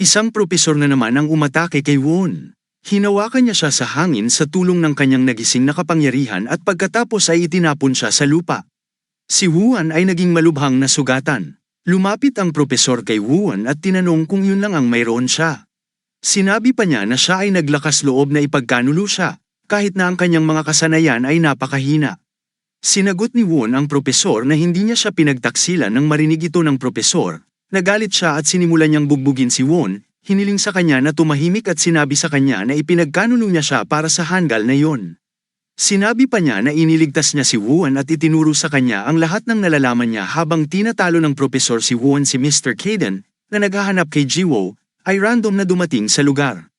Isang propesor na naman ang umatake kay Won. Hinawakan niya siya sa hangin sa tulong ng kanyang nagising na kapangyarihan at pagkatapos ay itinapon siya sa lupa. Si Won ay naging malubhang na sugatan. Lumapit ang propesor kay Won at tinanong kung yun lang ang mayroon siya. Sinabi pa niya na siya ay naglakas loob na ipagkanulo siya, kahit na ang kanyang mga kasanayan ay napakahina. Sinagot ni Won ang propesor na hindi niya siya pinagtaksilan nang marinig ito ng propesor. Nagalit siya at sinimulan niyang bugbugin si Won, hiniling sa kanya na tumahimik at sinabi sa kanya na ipinagkanulo niya siya para sa hanggal na yon. Sinabi pa niya na iniligtas niya si Won at itinuro sa kanya ang lahat ng nalalaman niya habang tinatalo ng propesor si Won si Mr. Kaden, na naghahanap kay Jiwoo, ay random na dumating sa lugar.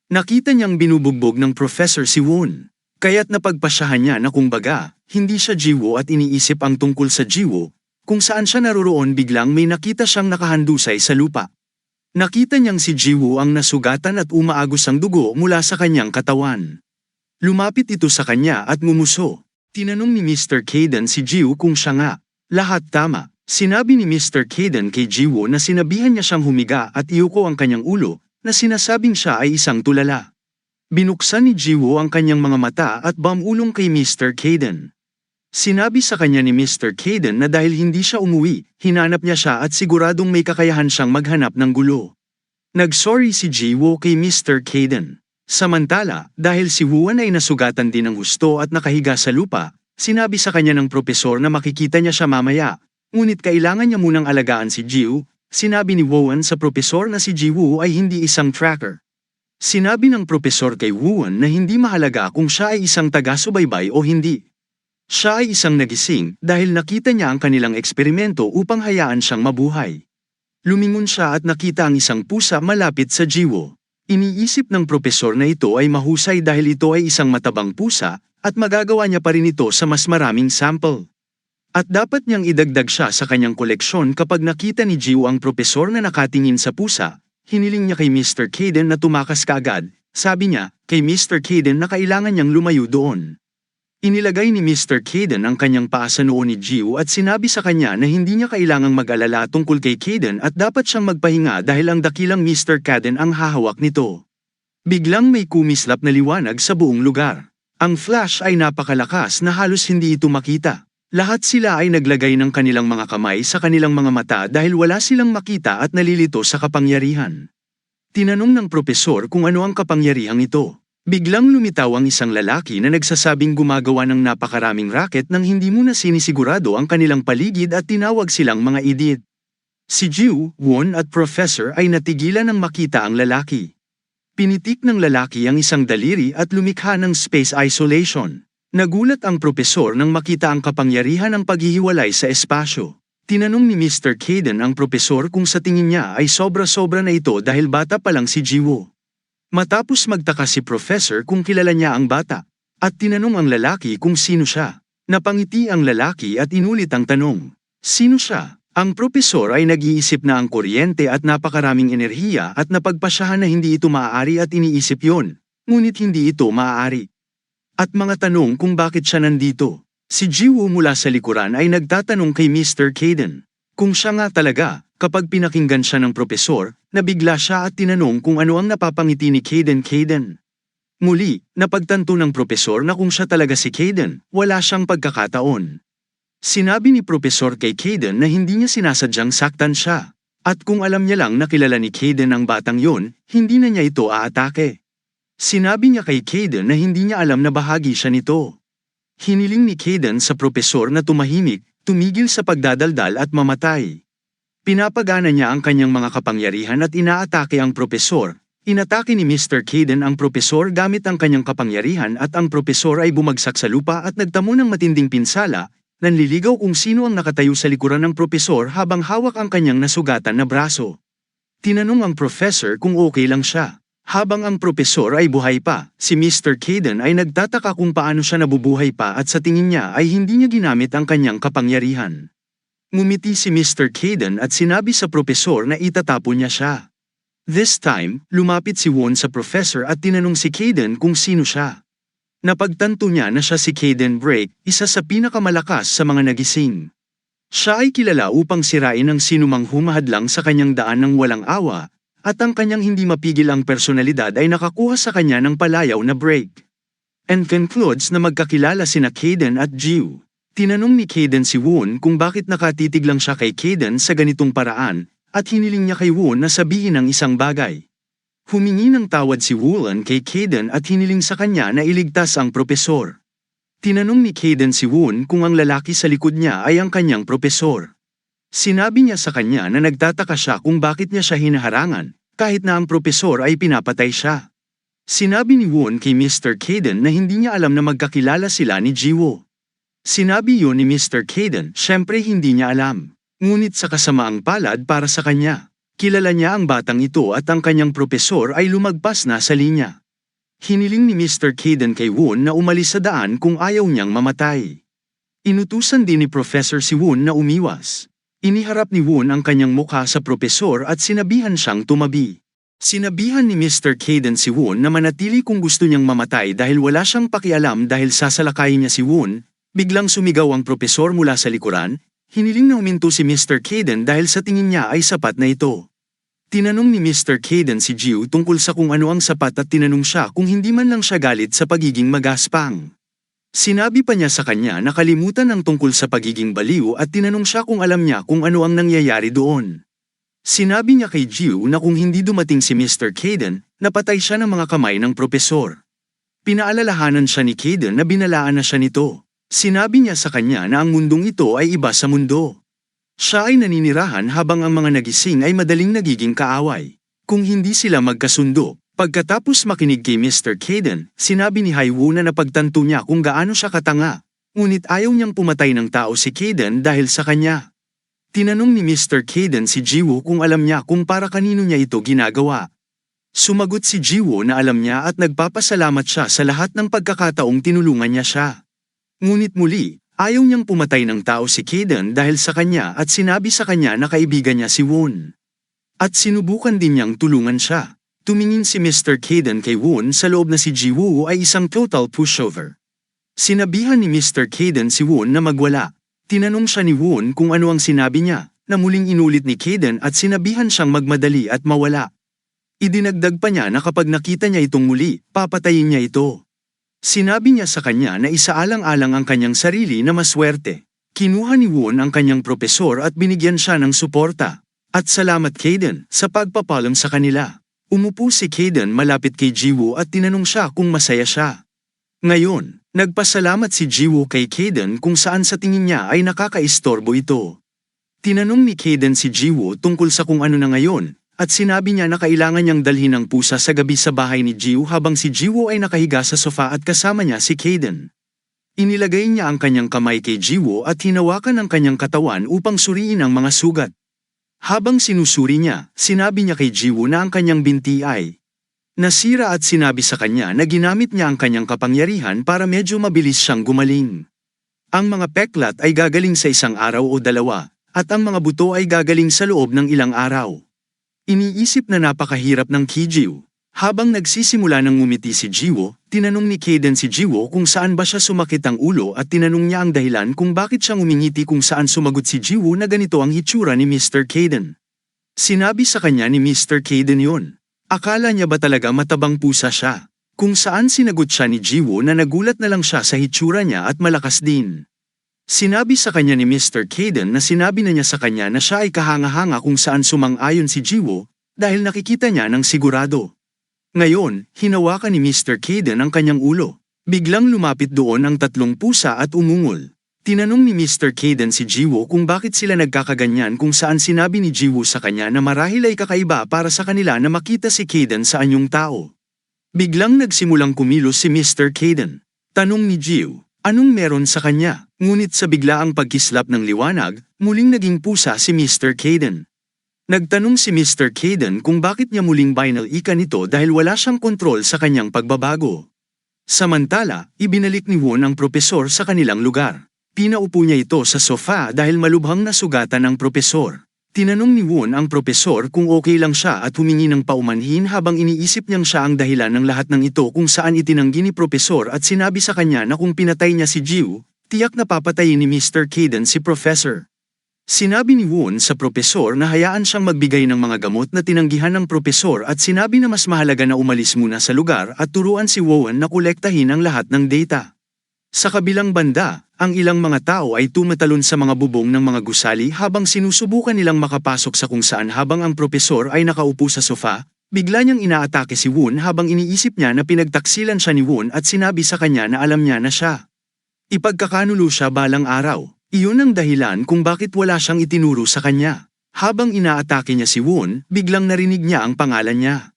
Nakita niyang binubugbog ng professor si Won, kaya't napagpasyahan niya na kumbaga, hindi siya Jiwoo at iniisip ang tungkol sa Jiwoo, kung saan siya naroroon biglang may nakita siyang nakahandusay sa lupa. Nakita niyang si Jiwoo ang nasugatan at umaagos ang dugo mula sa kanyang katawan. Lumapit ito sa kanya at ngumuso. Tinanong ni Mr. Kaden si Jiwoo kung siya nga. Lahat tama. Sinabi ni Mr. Kaden kay Jiwoo na sinabihan niya siyang humiga at iuko ang kanyang ulo, na sinasabing siya ay isang tulala. Binuksan ni Jiwoo ang kanyang mga mata at bumulong kay Mr. Kaden. Sinabi sa kanya ni Mr. Kaden na dahil hindi siya umuwi, hinanap niya siya at siguradong may kakayahan siyang maghanap ng gulo. Nagsorry si Jiwoo kay Mr. Kaden. Samantala, dahil si Won ay nasugatan din ng husto at nakahiga sa lupa, sinabi sa kanya ng propesor na makikita niya siya mamaya, ngunit kailangan niya munang alagaan si Jiwoo. Sinabi ni Won sa propesor na si Jiwoo ay hindi isang tracker. Sinabi ng propesor kay Won na hindi mahalaga kung siya ay isang taga-subaybay o hindi. Siya ay isang nagising dahil nakita niya ang kanilang eksperimento upang hayaan siyang mabuhay. Lumingon siya at nakita ang isang pusa malapit sa Jiwoo. Iniisip ng propesor na ito ay mahusay dahil ito ay isang matabang pusa, at magagawa niya pa rin ito sa mas maraming sample. At dapat niyang idagdag siya sa kanyang koleksyon kapag nakita ni Jiwoo ang propesor na nakatingin sa pusa. Hiniling niya kay Mr. Kaden na tumakas kaagad, sabi niya, kay Mr. Kaden na kailangan niyang lumayo doon. Inilagay ni Mr. Caden ang kanyang paa sa noo ni Jiwoo at sinabi sa kanya na hindi niya kailangang mag-alala tungkol kay Caden at dapat siyang magpahinga dahil ang dakilang Mr. Caden ang hahawak nito. Biglang may kumislap na liwanag sa buong lugar. Ang flash ay napakalakas na halos hindi ito makita. Lahat sila ay naglagay ng kanilang mga kamay sa kanilang mga mata dahil wala silang makita at nalilito sa kapangyarihan. Tinanong ng propesor kung ano ang kapangyarihang ito. Biglang lumitaw ang isang lalaki na nagsasabing gumagawa ng napakaraming racket nang hindi muna sinisigurado ang kanilang paligid at tinawag silang mga idiot. Si Jiwoo, Won at Professor ay natigilan nang makita ang lalaki. Pinitik ng lalaki ang isang daliri at lumikha ng space isolation. Nagulat ang propesor nang makita ang kapangyarihan ng paghihiwalay sa espasyo. Tinanong ni Mr. Caden ang propesor kung sa tingin niya ay sobra-sobra na ito dahil bata pa lang si Jiwoo. Matapos magtaka si Professor kung kilala niya ang bata, at tinanong ang lalaki kung sino siya. Napangiti ang lalaki at inulit ang tanong. Sino siya? Ang propesor ay nag-iisip na ang kuryente at napakaraming enerhiya at napagpasyahan na hindi ito maaari at iniisip yon, ngunit hindi ito maaari. At mga tanong kung bakit siya nandito. Si Jiwoo mula sa likuran ay nagtatanong kay Mr. Caden. Kung siya nga talaga, kapag pinakinggan siya ng propesor, nabigla siya at tinanong kung ano ang napapangiti ni Caden. Muli, napagtanto ng propesor na kung siya talaga si Caden, wala siyang pagkakataon. Sinabi ni propesor kay Caden na hindi niya sinasadyang saktan siya. At kung alam niya lang na kilala ni Caden ang batang yon, hindi na niya ito aatake. Sinabi niya kay Caden na hindi niya alam na bahagi siya nito. Hiniling ni Caden sa propesor na tumahimik, tumigil sa pagdadaldal at mamatay. Pinapagana niya ang kanyang mga kapangyarihan at inaatake ang propesor. Inatake ni Mr. Caden ang propesor gamit ang kanyang kapangyarihan at ang propesor ay bumagsak sa lupa at nagtamo ng matinding pinsala, nanliligaw kung sino ang nakatayo sa likuran ng propesor habang hawak ang kanyang nasugatan na braso. Tinanong ang professor kung okay lang siya. Habang ang propesor ay buhay pa, si Mr. Caden ay nagtataka kung paano siya nabubuhay pa at sa tingin niya ay hindi niya ginamit ang kanyang kapangyarihan. Ngumiti si Mr. Caden at sinabi sa propesor na itatapon niya siya. This time, lumapit si Won sa professor at tinanong si Caden kung sino siya. Napagtanto niya na siya si Caden Break, isa sa pinakamalakas sa mga nagising. Siya ay kilala upang sirain ang sinumang humahadlang sa kanyang daan ng walang awa, at ang kanyang hindi mapigil ang personalidad ay nakakuha sa kanya ng palayaw na break. And concludes na magkakilala sina Caden at Jiwoo. Tinanong ni Caden si Won kung bakit nakatitig lang siya kay Caden sa ganitong paraan, at hiniling niya kay Won na sabihin ang isang bagay. Humingi ng tawad si Won kay Caden at hiniling sa kanya na iligtas ang propesor. Tinanong ni Caden si Won kung ang lalaki sa likod niya ay ang kanyang propesor. Sinabi niya sa kanya na nagtataka siya kung bakit niya siya hinaharangan, kahit na ang propesor ay pinapatay siya. Sinabi ni Won kay Mr. Caden na hindi niya alam na magkakilala sila ni Jiwoo. Sinabi yun ni Mr. Caden, syempre hindi niya alam. Ngunit sa kasamaang palad para sa kanya, kilala niya ang batang ito at ang kanyang propesor ay lumagpas na sa linya. Hiniling ni Mr. Caden kay Won na umalis sa daan kung ayaw niyang mamatay. Inutusan din ni Professor si Won na umiwas. Iniharap ni Won ang kanyang mukha sa propesor at sinabihan siyang tumabi. Sinabihan ni Mr. Caden si Won na manatili kung gusto niyang mamatay dahil wala siyang pakialam dahil sasalakayin niya si Won. Biglang sumigaw ang propesor mula sa likuran, hiniling na uminto si Mr. Caden dahil sa tingin niya ay sapat na ito. Tinanong ni Mr. Caden si Jiwoo tungkol sa kung ano ang sapat at tinanong siya kung hindi man lang siya galit sa pagiging magaspang. Sinabi pa niya sa kanya na kalimutan ang tungkol sa pagiging baliw at tinanong siya kung alam niya kung ano ang nangyayari doon. Sinabi niya kay Jiwoo na kung hindi dumating si Mr. Caden, napatay siya ng mga kamay ng propesor. Pinaalalahanan siya ni Caden na binalaan na siya nito. Sinabi niya sa kanya na ang mundong ito ay iba sa mundo. Siya ay naninirahan habang ang mga nagising ay madaling nagiging kaaway. Kung hindi sila magkasundo, pagkatapos makinig kay Mr. Caden, sinabi ni Haiwoo na napagtanto niya kung gaano siya katanga. Ngunit ayaw niyang pumatay ng tao si Caden dahil sa kanya. Tinanong ni Mr. Caden si Jiwoo kung alam niya kung para kanino niya ito ginagawa. Sumagot si Jiwoo na alam niya at nagpapasalamat siya sa lahat ng pagkakataong tinulungan niya siya. Ngunit muli, ayaw niyang pumatay ng tao si Caden dahil sa kanya at sinabi sa kanya na kaibigan niya si Won. At sinubukan din niyang tulungan siya. Tumingin si Mr. Caden kay Won sa loob na si Jiwoo ay isang total pushover. Sinabihan ni Mr. Caden si Woon na magwala. Tinanong siya ni Woon kung ano ang sinabi niya, na muling inulit ni Caden at sinabihan siyang magmadali at mawala. Idinagdag pa niya na kapag nakita niya itong muli, papatayin niya ito. Sinabi niya sa kanya na isaalang-alang ang kanyang sarili na maswerte. Kinuha ni Woon ang kanyang propesor at binigyan siya ng suporta. At salamat Caden sa pagpapalam sa kanila. Umupo si Caden malapit kay Jiwoo at tinanong siya kung masaya siya. Ngayon, nagpasalamat si Jiwoo kay Caden kung saan sa tingin niya ay nakakaistorbo ito. Tinanong ni Caden si Jiwoo tungkol sa kung ano na ngayon, at sinabi niya na kailangan niyang dalhin ang pusa sa gabi sa bahay ni Jiwoo habang si Jiwoo ay nakahiga sa sofa at kasama niya si Caden. Inilagay niya ang kanyang kamay kay Jiwoo at hinawakan ang kanyang katawan upang suriin ang mga sugat. Habang sinusuri niya, sinabi niya kay Jiwoo na ang kanyang binti ay nasira at sinabi sa kanya na ginamit niya ang kanyang kapangyarihan para medyo mabilis siyang gumaling. Ang mga peklat ay gagaling sa isang araw o dalawa, at ang mga buto ay gagaling sa loob ng ilang araw. Iniisip na napakahirap ng Jiwoo. Habang nagsisimula ng ngumiti si Jiwoo, tinanong ni Caden si Jiwoo kung saan ba siya sumakit ang ulo at tinanong niya ang dahilan kung bakit siya ngumingiti kung saan sumagot si Jiwoo na ganito ang hitsura ni Mr. Caden. Sinabi sa kanya ni Mr. Caden yun. Akala niya ba talaga matabang pusa siya? Kung saan sinagot siya ni Jiwoo na nagulat na lang siya sa hitsura niya at malakas din. Sinabi sa kanya ni Mr. Caden na sinabi na niya sa kanya na siya ay kahanga-hanga kung saan sumang-ayon si Jiwoo dahil nakikita niya ng sigurado. Ngayon, hinawakan ni Mr. Caden ang kanyang ulo. Biglang lumapit doon ang tatlong pusa at umungol. Tinanong ni Mr. Caden si Jiwoo kung bakit sila nagkakaganyan kung saan sinabi ni Jiwoo sa kanya na marahil ay kakaiba para sa kanila na makita si Caden sa anyong tao. Biglang nagsimulang kumilos si Mr. Caden. Tanong ni Jiwoo, anong meron sa kanya? Ngunit sa biglaang pagkislap ng liwanag, muling naging pusa si Mr. Caden. Nagtanong si Mr. Caden kung bakit niya muling binalikan ito dahil wala siyang kontrol sa kanyang pagbabago. Samantala, ibinalik ni Woon ang propesor sa kanilang lugar. Pinaupo niya ito sa sofa dahil malubhang nasugatan ang propesor. Tinanong ni Woon ang propesor kung okay lang siya at humingi ng paumanhin habang iniisip niyang siya ang dahilan ng lahat ng ito kung saan itinanggi ni propesor at sinabi sa kanya na kung pinatay niya si Jiwoo, tiyak na papatayin ni Mr. Caden si Professor. Sinabi ni Woon sa propesor na hayaan siyang magbigay ng mga gamot na tinanggihan ng propesor at sinabi na mas mahalaga na umalis muna sa lugar at turuan si Woon na kolektahin ang lahat ng data. Sa kabilang banda, ang ilang mga tao ay tumatalon sa mga bubong ng mga gusali habang sinusubukan nilang makapasok sa kung saan habang ang propesor ay nakaupo sa sofa, bigla niyang inaatake si Woon habang iniisip niya na pinagtaksilan siya ni Woon at sinabi sa kanya na alam niya na siya. Ipagkakanulo siya balang araw. Iyon ang dahilan kung bakit wala siyang itinuro sa kanya. Habang inaatake niya si Woon, biglang narinig niya ang pangalan niya.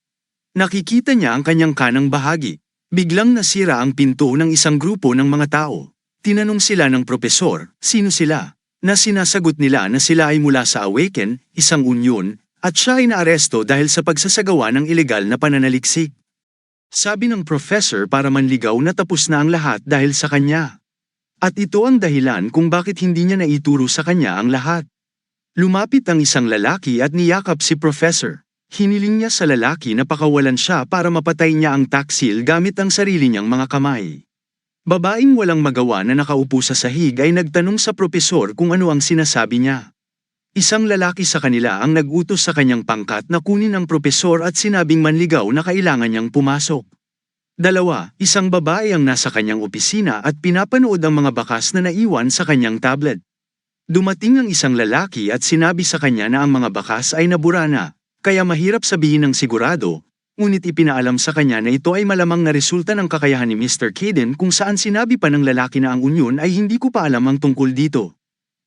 Nakikita niya ang kanyang kanang bahagi. Biglang nasira ang pinto ng isang grupo ng mga tao. Tinanong sila ng propesor, sino sila? Na sinasagot nila na sila ay mula sa Awaken, isang unyon, at siya ay naaresto dahil sa pagsasagawa ng ilegal na pananaliksik. Sabi ng professor para manligaw na tapos na ang lahat dahil sa kanya. At ito ang dahilan kung bakit hindi niya naituro sa kanya ang lahat. Lumapit ang isang lalaki at niyakap si Professor. Hiniling niya sa lalaki na pakawalan siya para mapatay niya ang taksil gamit ang sarili niyang mga kamay. Babaeng walang magawa na nakaupo sa sahig ay nagtanong sa propesor kung ano ang sinasabi niya. Isang lalaki sa kanila ang nag-utos sa kanyang pangkat na kunin ang propesor at sinabing manligaw na kailangan niyang pumasok. Dalawa, isang babae ang nasa kanyang opisina at pinapanood ang mga bakas na naiwan sa kanyang tablet. Dumating ang isang lalaki at sinabi sa kanya na ang mga bakas ay nabura na, kaya mahirap sabihin ng sigurado, ngunit ipinaalam sa kanya na ito ay malamang na resulta ng kakayahan ni Mr. Caden kung saan sinabi pa ng lalaki na ang unyon ay hindi ko pa alam ang tungkol dito.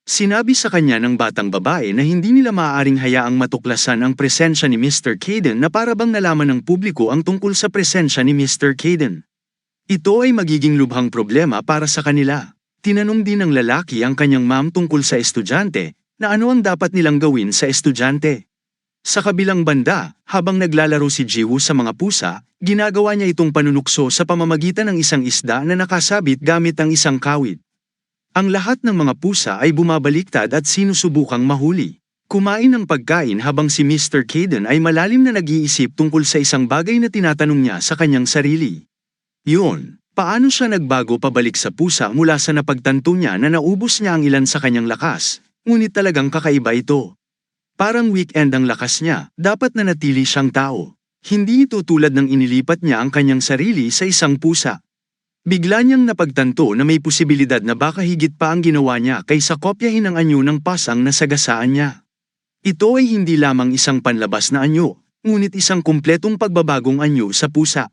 Sinabi sa kanya ng batang babae na hindi nila maaaring hayaang matuklasan ang presensya ni Mr. Caden na para bang nalaman ng publiko ang tungkol sa presensya ni Mr. Caden. Ito ay magiging lubhang problema para sa kanila. Tinanong din ng lalaki ang kanyang ma'am tungkol sa estudyante, na ano ang dapat nilang gawin sa estudyante. Sa kabilang banda, habang naglalaro si Jiwoo sa mga pusa, ginagawa niya itong panunukso sa pamamagitan ng isang isda na nakasabit gamit ang isang kawit. Ang lahat ng mga pusa ay bumabaliktad at sinusubukang mahuli. Kumain ng pagkain habang si Mr. Caden ay malalim na nag-iisip tungkol sa isang bagay na tinatanong niya sa kanyang sarili. Yun, Paano siya nagbago pabalik sa pusa mula sa napagtanto niya na naubos niya ang ilan sa kanyang lakas, ngunit talagang kakaiba ito. Parang weekend ang lakas niya, dapat nanatili siyang tao. Hindi ito tulad ng inilipat niya ang kanyang sarili sa isang pusa. Bigla niyang napagtanto na may posibilidad na baka higit pa ang ginawa niya kaysa kopyahin ang anyo ng pasang nasagasaan niya. Ito ay hindi lamang isang panlabas na anyo, ngunit isang kumpletong pagbabagong anyo sa pusa.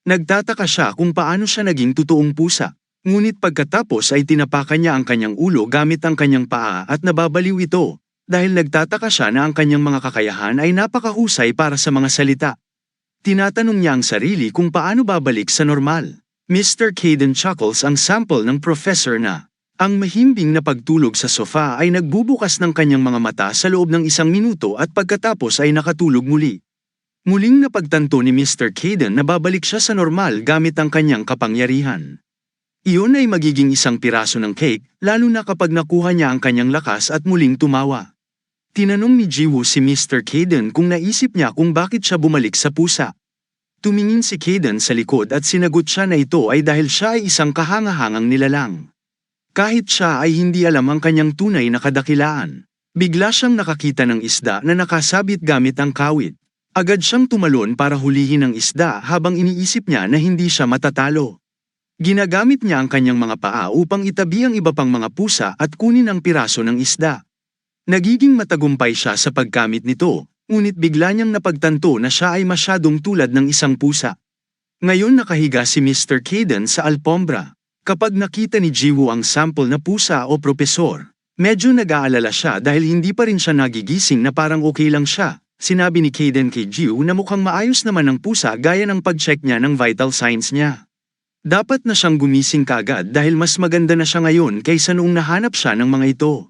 Nagtataka siya kung paano siya naging totoong pusa. Ngunit pagkatapos ay tinapakan niya ang kanyang ulo gamit ang kanyang paa at nababaliw ito. Dahil nagtataka siya na ang kanyang mga kakayahan ay napakahusay para sa mga salita. Tinatanong niya ang sarili kung paano babalik sa normal. Mr. Caden chuckles ang sample ng professor na. Ang mahimbing na pagtulog sa sofa ay nagbubukas ng kanyang mga mata sa loob ng 1 minuto at pagkatapos ay nakatulog muli. Muling napagtanto ni Mr. Caden na babalik siya sa normal gamit ang kanyang kapangyarihan. Iyon ay magiging isang piraso ng cake, lalo na kapag nakuha niya ang kanyang lakas at muling tumawa. Tinanong ni Jiwoo si Mr. Caden kung naisip niya kung bakit siya bumalik sa pusa. Tumingin si Caden sa likod at sinagot siya na ito ay dahil siya ay isang kahangahangang nilalang. Kahit siya ay hindi alam ang kanyang tunay na kadakilaan. Bigla siyang nakakita ng isda na nakasabit gamit ang kawit. Agad siyang tumalon para hulihin ang isda habang iniisip niya na hindi siya matatalo. Ginagamit niya ang kanyang mga paa upang itabi ang iba pang mga pusa at kunin ang piraso ng isda. Nagiging matagumpay siya sa paggamit nito, ngunit bigla niyang napagtanto na siya ay masyadong tulad ng isang pusa. Ngayon nakahiga si Mr. Caden sa alpombra. Kapag nakita ni Jiwoo ang sample na pusa o propesor, medyo nag-aalala siya dahil hindi pa rin siya nagigising na parang okay lang siya. Sinabi ni Caden kay Jiwoo na mukhang maayos naman ang pusa gaya ng pag-check niya ng vital signs niya. Dapat na siyang gumising kaagad dahil mas maganda na siya ngayon kaysa noong nahanap siya ng mga ito.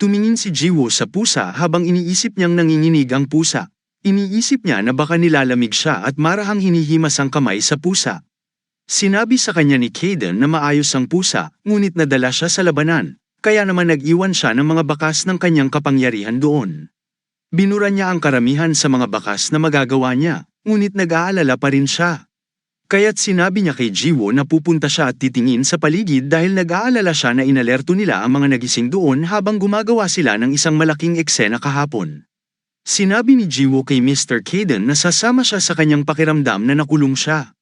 Tumingin si Jiwoo sa pusa habang iniisip niyang nanginginig ang pusa. Iniisip niya na baka nilalamig siya at marahang hinihimas ang kamay sa pusa. Sinabi sa kanya ni Caden na maayos ang pusa, ngunit nadala siya sa labanan, kaya naman nag-iwan siya ng mga bakas ng kanyang kapangyarihan doon. Binura niya ang karamihan sa mga bakas na magagawa niya, ngunit nag-aalala pa rin siya. Kaya't sinabi niya kay Jiwoo na pupunta siya at titingin sa paligid dahil nag-aalala siya na inalerto nila ang mga nagising doon habang gumagawa sila ng isang malaking eksena kahapon. Sinabi ni Jiwoo kay Mr. Caden na sasama siya sa kanyang pakiramdam na nakulong siya.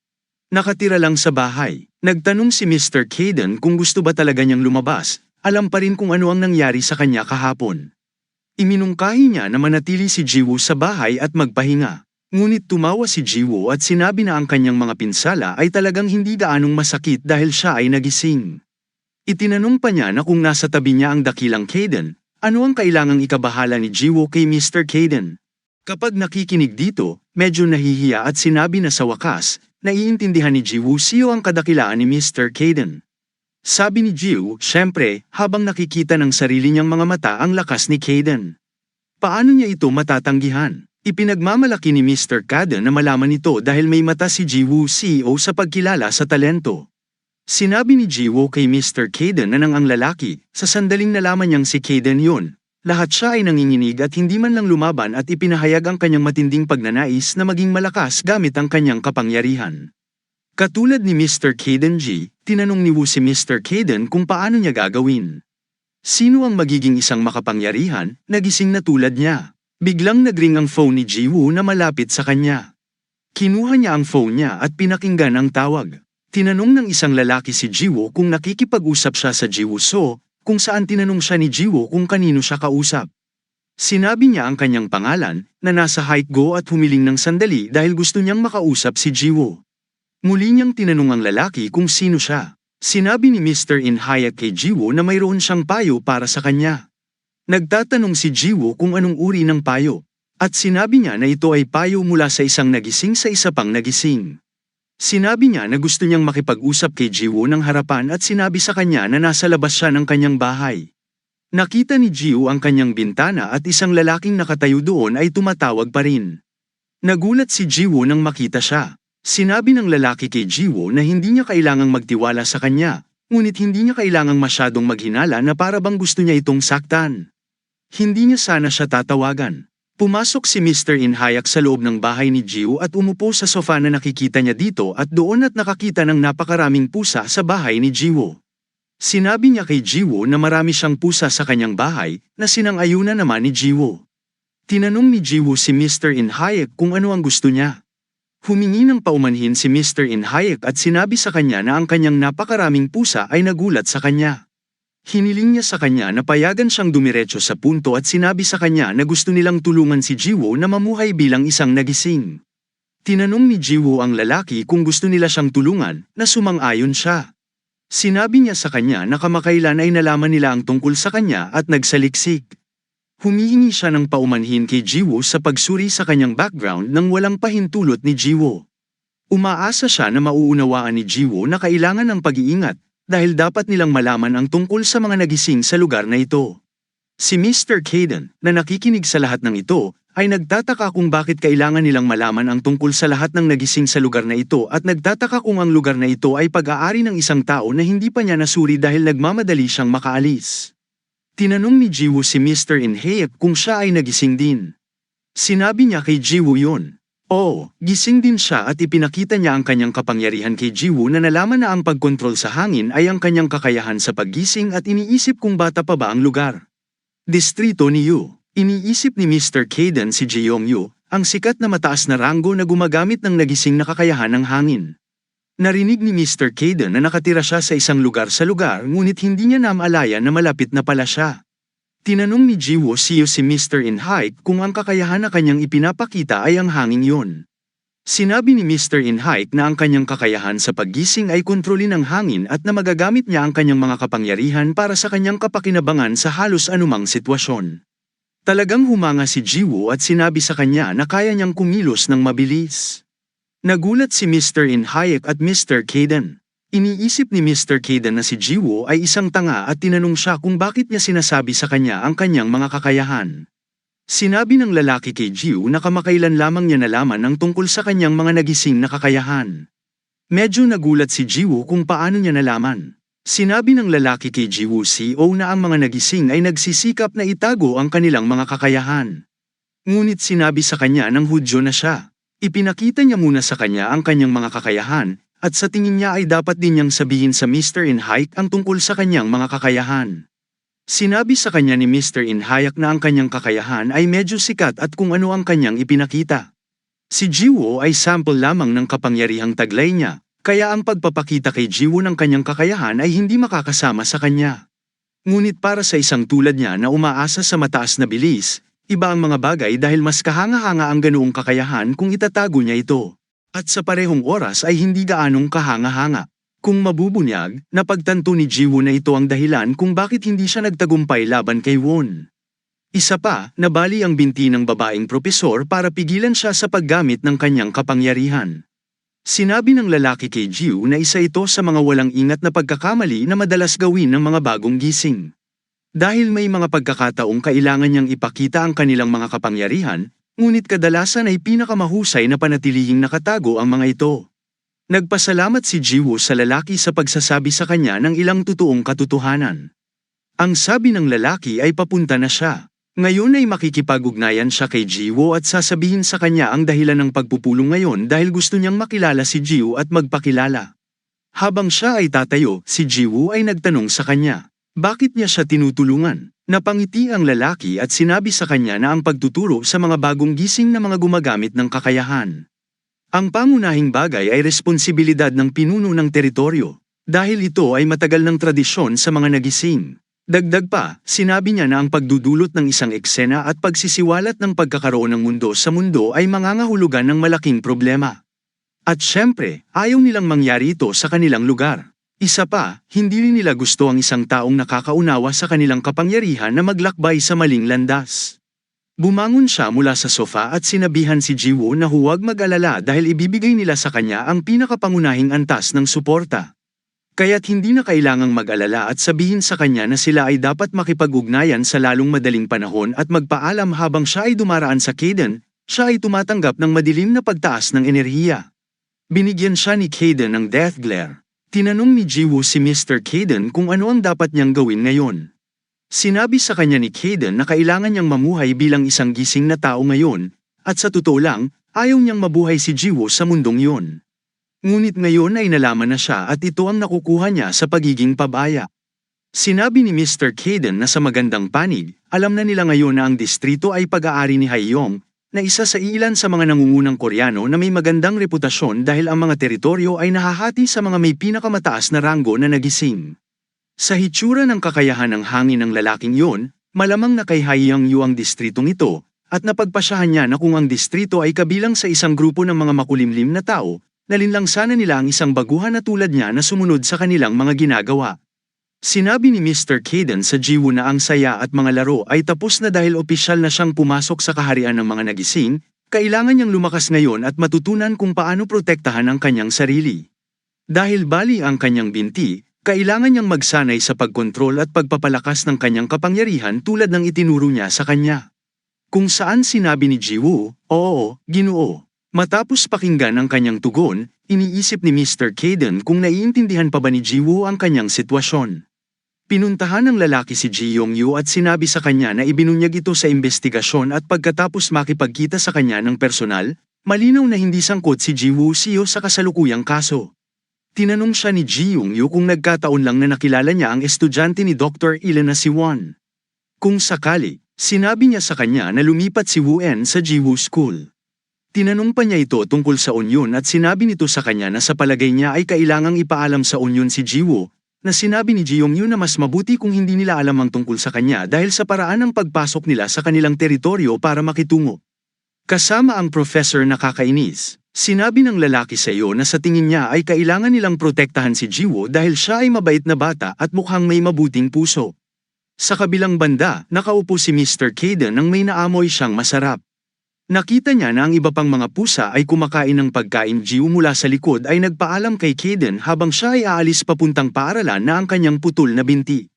Nakatira lang sa bahay. Nagtanong si Mr. Caden kung gusto ba talaga niyang lumabas, alam pa rin kung ano ang nangyari sa kanya kahapon. Iminungkahi niya na manatili si Jiwoo sa bahay at magpahinga. Ngunit tumawa si Jiwoo at sinabi na ang kanyang mga pinsala ay talagang hindi gaanong masakit dahil siya ay nagising. Itinanong pa niya na kung nasa tabi niya ang dakilang Caden, ano ang kailangang ikabahala ni Jiwoo kay Mr. Caden. Kapag nakikinig dito, medyo nahihiya at sinabi na sa wakas, naiintindihan ni Jiwoo siyo ang kadakilaan ni Mr. Caden. Sabi ni Jiwoo, syempre, habang nakikita ng sarili niyang mga mata ang lakas ni Caden. Paano niya ito matatanggihan? Ipinagmamalaki ni Mr. Caden na malaman ito dahil may mata si Jiwoo CEO sa pagkilala sa talento. Sinabi ni Jiwoo kay Mr. Caden na nang ang lalaki, sa sandaling nalaman niyang si Caden yun. Lahat siya ay nanginginig at hindi man lang lumaban at ipinahayag ang kanyang matinding pagnanais na maging malakas gamit ang kanyang kapangyarihan. Katulad ni Mr. Caden G, tinanong ni Woo si Mr. Caden kung paano niya gagawin. Sino ang magiging isang makapangyarihan, nagising na tulad niya? Biglang nagring ang phone ni Jiwoo na malapit sa kanya. Kinuha niya ang phone niya at pinakinggan ang tawag. Tinanong ng isang lalaki si Jiwoo kung nakikipag-usap siya sa Jiwoo So, kung saan tinanong siya ni Jiwoo kung kanino siya kausap. Sinabi niya ang kanyang pangalan, na nasa hike go at humiling ng sandali dahil gusto niyang makausap si Jiwoo. Muli niyang tinanong ang lalaki kung sino siya. Sinabi ni Mr. Inhayat kay Jiwoo na mayroon siyang payo para sa kanya. Nagtatanong si Jiwoo kung anong uri ng payo, at sinabi niya na ito ay payo mula sa isang nagising sa isa pang nagising. Sinabi niya na gusto niyang makipag-usap kay Jiwoo ng harapan at sinabi sa kanya na nasa labas siya ng kanyang bahay. Nakita ni Jiwoo ang kanyang bintana at isang lalaking nakatayo doon ay tumatawag pa rin. Nagulat si Jiwoo nang makita siya. Sinabi ng lalaki kay Jiwoo na hindi niya kailangang magtiwala sa kanya, ngunit hindi niya kailangang masyadong maghinala na para bang gusto niya itong saktan. Hindi niya sana siya tatawagan. Pumasok si Mr. Inhayak sa loob ng bahay ni Jiwoo at umupo sa sofa na nakikita niya dito at doon at nakakita ng napakaraming pusa sa bahay ni Jiwoo. Sinabi niya kay Jiwoo na marami siyang pusa sa kanyang bahay, na sinang-ayunan naman ni Jiwoo. Tinanong ni Jiwoo si Mr. Inhayak kung ano ang gusto niya. Humingi ng paumanhin si Mr. Inhayak at sinabi sa kanya na ang kanyang napakaraming pusa ay nagulat sa kanya. Hiniling niya sa kanya na payagan siyang dumiretso sa punto at sinabi sa kanya na gusto nilang tulungan si Jiwoo na mamuhay bilang isang nagising. Tinanong ni Jiwoo ang lalaki kung gusto nila siyang tulungan, na sumang-ayon siya. Sinabi niya sa kanya na kamakailan ay nalaman nila ang tungkol sa kanya at nagsaliksik. Humihingi siya ng paumanhin kay Jiwoo sa pagsuri sa kanyang background nang walang pahintulot ni Jiwoo. Umaasa siya na mauunawaan ni Jiwoo na kailangan ng pag-iingat, dahil dapat nilang malaman ang tungkol sa mga nagising sa lugar na ito. Si Mr. Kaden, na nakikinig sa lahat ng ito, ay nagtataka kung bakit kailangan nilang malaman ang tungkol sa lahat ng nagising sa lugar na ito at nagtataka kung ang lugar na ito ay pag-aari ng isang tao na hindi pa niya nasuri dahil nagmamadali siyang makaalis. Tinanong ni Jiwoo si Mr. Inhayak kung siya ay nagising din. Sinabi niya kay Jiwoo yun. Oo, gising din siya at ipinakita niya ang kanyang kapangyarihan kay Jiwoo na nalaman na ang pagkontrol sa hangin ay ang kanyang kakayahan sa paggising at iniisip kung bata pa ba ang lugar. Distrito ni Yu. Iniisip ni Mr. Kaden si Jeong Yu, ang sikat na mataas na ranggo na gumagamit ng nagising na kakayahan ng hangin. Narinig ni Mr. Kaden na nakatira siya sa isang lugar sa lugar ngunit hindi niya namalayan na malapit na pala siya. Tinanong ni Jiwoo si Mr. Inhayak kung ang kakayahan na kanyang ipinapakita ay ang hangin yon. Sinabi ni Mr. Inhayak na ang kanyang kakayahan sa paggising ay kontrolin ang hangin at na magagamit niya ang kanyang mga kapangyarihan para sa kanyang kapakinabangan sa halos anumang sitwasyon. Talagang humanga si Jiwoo at sinabi sa kanya na kaya niyang kumilos ng mabilis. Nagulat si Mr. Inhayak at Mr. Kaden. Iniisip ni Mr. Kaden na si Jiwoo ay isang tanga at tinanong siya kung bakit niya sinasabi sa kanya ang kanyang mga kakayahan. Sinabi ng lalaki kay Jiwoo na kamakailan lamang niya nalaman ang tungkol sa kanyang mga nagising na kakayahan. Medyo nagulat si Jiwoo kung paano niya nalaman. Sinabi ng lalaki kay Jiwoo na ang mga nagising ay nagsisikap na itago ang kanilang mga kakayahan. Ngunit sinabi sa kanya ng Hudyo na siya. Ipinakita niya muna sa kanya ang kanyang mga kakayahan, at sa tingin niya ay dapat din niyang sabihin sa Mr. Inhayak ang tungkol sa kanyang mga kakayahan. Sinabi sa kanya ni Mr. Inhayak na ang kanyang kakayahan ay medyo sikat at kung ano ang kanyang ipinakita. Si Jiwoo ay sample lamang ng kapangyarihang taglay niya, kaya ang pagpapakita kay Jiwoo ng kanyang kakayahan ay hindi makakasama sa kanya. Ngunit para sa isang tulad niya na umaasa sa mataas na bilis, iba ang mga bagay dahil mas kahanga-hanga ang ganoong kakayahan kung itatago niya ito. At sa parehong oras ay hindi gaanong kahanga-hanga. Kung mabubunyag, napagtanto ni Jiwoo na ito ang dahilan kung bakit hindi siya nagtagumpay laban kay Won. Isa pa, nabali ang binti ng babaeng propesor para pigilan siya sa paggamit ng kanyang kapangyarihan. Sinabi ng lalaki kay Jiwoo na isa ito sa mga walang ingat na pagkakamali na madalas gawin ng mga bagong gising. Dahil may mga pagkakataong kailangan niyang ipakita ang kanilang mga kapangyarihan, ngunit kadalasan ay pinakamahusay na panatilihing nakatago ang mga ito. Nagpasalamat si Jiwoo sa lalaki sa pagsasabi sa kanya ng ilang totoong katotohanan. Ang sabi ng lalaki ay papunta na siya. Ngayon ay makikipag-ugnayan siya kay Jiwoo at sasabihin sa kanya ang dahilan ng pagpupulong ngayon dahil gusto niyang makilala si Jiwoo at magpakilala. Habang siya ay tatayo, si Jiwoo ay nagtanong sa kanya. Bakit niya siya tinutulungan? Napangiti ang lalaki at sinabi sa kanya na ang pagtuturo sa mga bagong gising na mga gumagamit ng kakayahan. Ang pangunahing bagay ay responsibilidad ng pinuno ng teritoryo, dahil ito ay matagal ng tradisyon sa mga nagising. Dagdag pa, sinabi niya na ang pagdudulot ng isang eksena at pagsisiwalat ng pagkakaroon ng mundo sa mundo ay mangangahulugan ng malaking problema. At syempre, ayaw nilang mangyari ito sa kanilang lugar. Isa pa, hindi rin nila gusto ang isang taong nakakaunawa sa kanilang kapangyarihan na maglakbay sa maling landas. Bumangon siya mula sa sofa at sinabihan si Jiwoo na huwag mag-alala dahil ibibigay nila sa kanya ang pinakapangunahing antas ng suporta. Kaya't hindi na kailangang mag-alala at sabihin sa kanya na sila ay dapat makipag-ugnayan sa lalong madaling panahon at magpaalam habang siya ay dumaraan sa Kaden, siya ay tumatanggap ng madilim na pagtaas ng enerhiya. Binigyan siya ni Kaden ng death glare. Tinanong ni Jiwoo si Mr. Kaden kung ano ang dapat niyang gawin ngayon. Sinabi sa kanya ni Caden na kailangan niyang mamuhay bilang isang gising na tao ngayon, at sa totoo lang, ayaw niyang mabuhay si Jiwoo sa mundong yun. Ngunit ngayon ay nalaman na siya at ito ang nakukuha niya sa pagiging pabaya. Sinabi ni Mr. Caden na sa magandang panig, alam na nila ngayon na ang distrito ay pag-aari ni Haeyong, na isa sa ilan sa mga nangungunang Koreano na may magandang reputasyon dahil ang mga teritoryo ay nahahati sa mga may pinakamataas na ranggo na nagising. Sa hitsura ng kakayahan ng hangin ng lalaking yun, malamang na kay Haeyong Yu ang distritong ito, at napagpasyahan niya na kung ang distrito ay kabilang sa isang grupo ng mga makulimlim na tao, nalinlang sana nila ang isang baguhan na tulad niya na sumunod sa kanilang mga ginagawa. Sinabi ni Mr. Caden sa Jiwoo na ang saya at mga laro ay tapos na dahil opisyal na siyang pumasok sa kaharian ng mga nagising, kailangan niyang lumakas ngayon at matutunan kung paano protektahan ang kanyang sarili. Dahil bali ang kanyang binti, kailangan niyang magsanay sa pagkontrol at pagpapalakas ng kanyang kapangyarihan tulad ng itinuro niya sa kanya. Kung saan sinabi ni Jiwoo, "Oo, Ginoo." Matapos pakinggan ang kanyang tugon, iniisip ni Mr. Caden kung naiintindihan pa ba ni Jiwoo ang kanyang sitwasyon. Pinuntahan ng lalaki si Ji Yong-yu at sinabi sa kanya na ibinunyag ito sa investigasyon at pagkatapos makipagkita sa kanya ng personal, malinaw na hindi sangkot si Jiwoo Seo sa kasalukuyang kaso. Tinanong siya ni Ji Yong-yu kung nagkataon lang na nakilala niya ang estudyante ni Dr. Ila na si Won. Kung sakali, sinabi niya sa kanya na lumipat si Woo-en sa Jiwoo School. Tinanong pa niya ito tungkol sa Onion at sinabi nito sa kanya na sa palagay niya ay kailangang ipaalam sa Onion si Jiwoo, na sinabi ni Ji Yong-yu na mas mabuti kung hindi nila alam ang tungkol sa kanya dahil sa paraan ng pagpasok nila sa kanilang teritoryo para makitungo. Kasama ang professor na kakainis, sinabi ng lalaki sa iyo na sa tingin niya ay kailangan nilang protektahan si Jiwoo dahil siya ay mabait na bata at mukhang may mabuting puso. Sa kabilang banda, nakaupo si Mr. Caden nang may naamoy siyang masarap. Nakita niya na ang iba pang mga pusa ay kumakain ng pagkain. Jiwoo mula sa likod ay nagpaalam kay Caden habang siya ay aalis papuntang paaralan na ang kanyang putol na binti.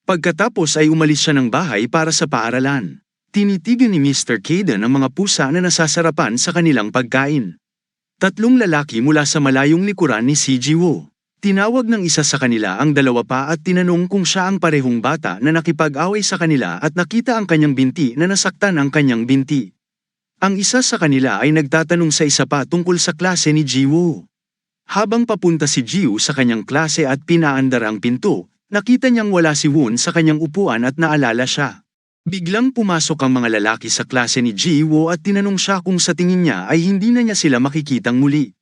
Pagkatapos ay umalis siya ng bahay para sa paaralan. Tinitigan ni Mr. Caden ang mga pusa na nasasarapan sa kanilang pagkain. Tatlong lalaki mula sa malayong likuran ni si Jiwoo. Tinawag ng isa sa kanila ang dalawa pa at tinanong kung siya ang parehong bata na nakipag-away sa kanila at nakita ang kanyang binti na nasaktan ang kanyang binti. Ang isa sa kanila ay nagtatanong sa isa pa tungkol sa klase ni Jiwoo. Habang papunta si Jiwoo sa kanyang klase at pinaandar ang pinto, nakita niyang wala si Won sa kanyang upuan at naalala siya. Biglang pumasok ang mga lalaki sa klase ni Jiwoo at tinanong siya kung sa tingin niya ay hindi na niya sila makikitang muli.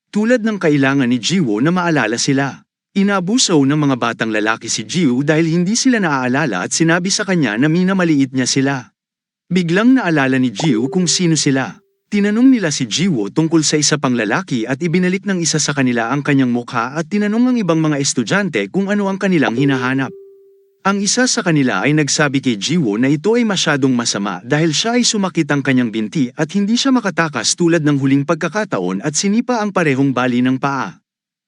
Tulad ng kailangan ni Jiwoo na maalala sila. Inabuso ng mga batang lalaki si Jiwoo dahil hindi sila naaalala at sinabi sa kanya na minamaliit niya sila. Biglang naalala ni Jiwoo kung sino sila. Tinanong nila si Jiwoo tungkol sa isa pang lalaki at ibinalik ng isa sa kanila ang kanyang mukha at tinanong ang ibang mga estudyante kung ano ang kanilang hinahanap. Ang isa sa kanila ay nagsabi kay Jiwoo na ito ay masyadong masama dahil siya ay sumakit ang kanyang binti at hindi siya makatakas tulad ng huling pagkakataon at sinipa ang parehong bali ng paa.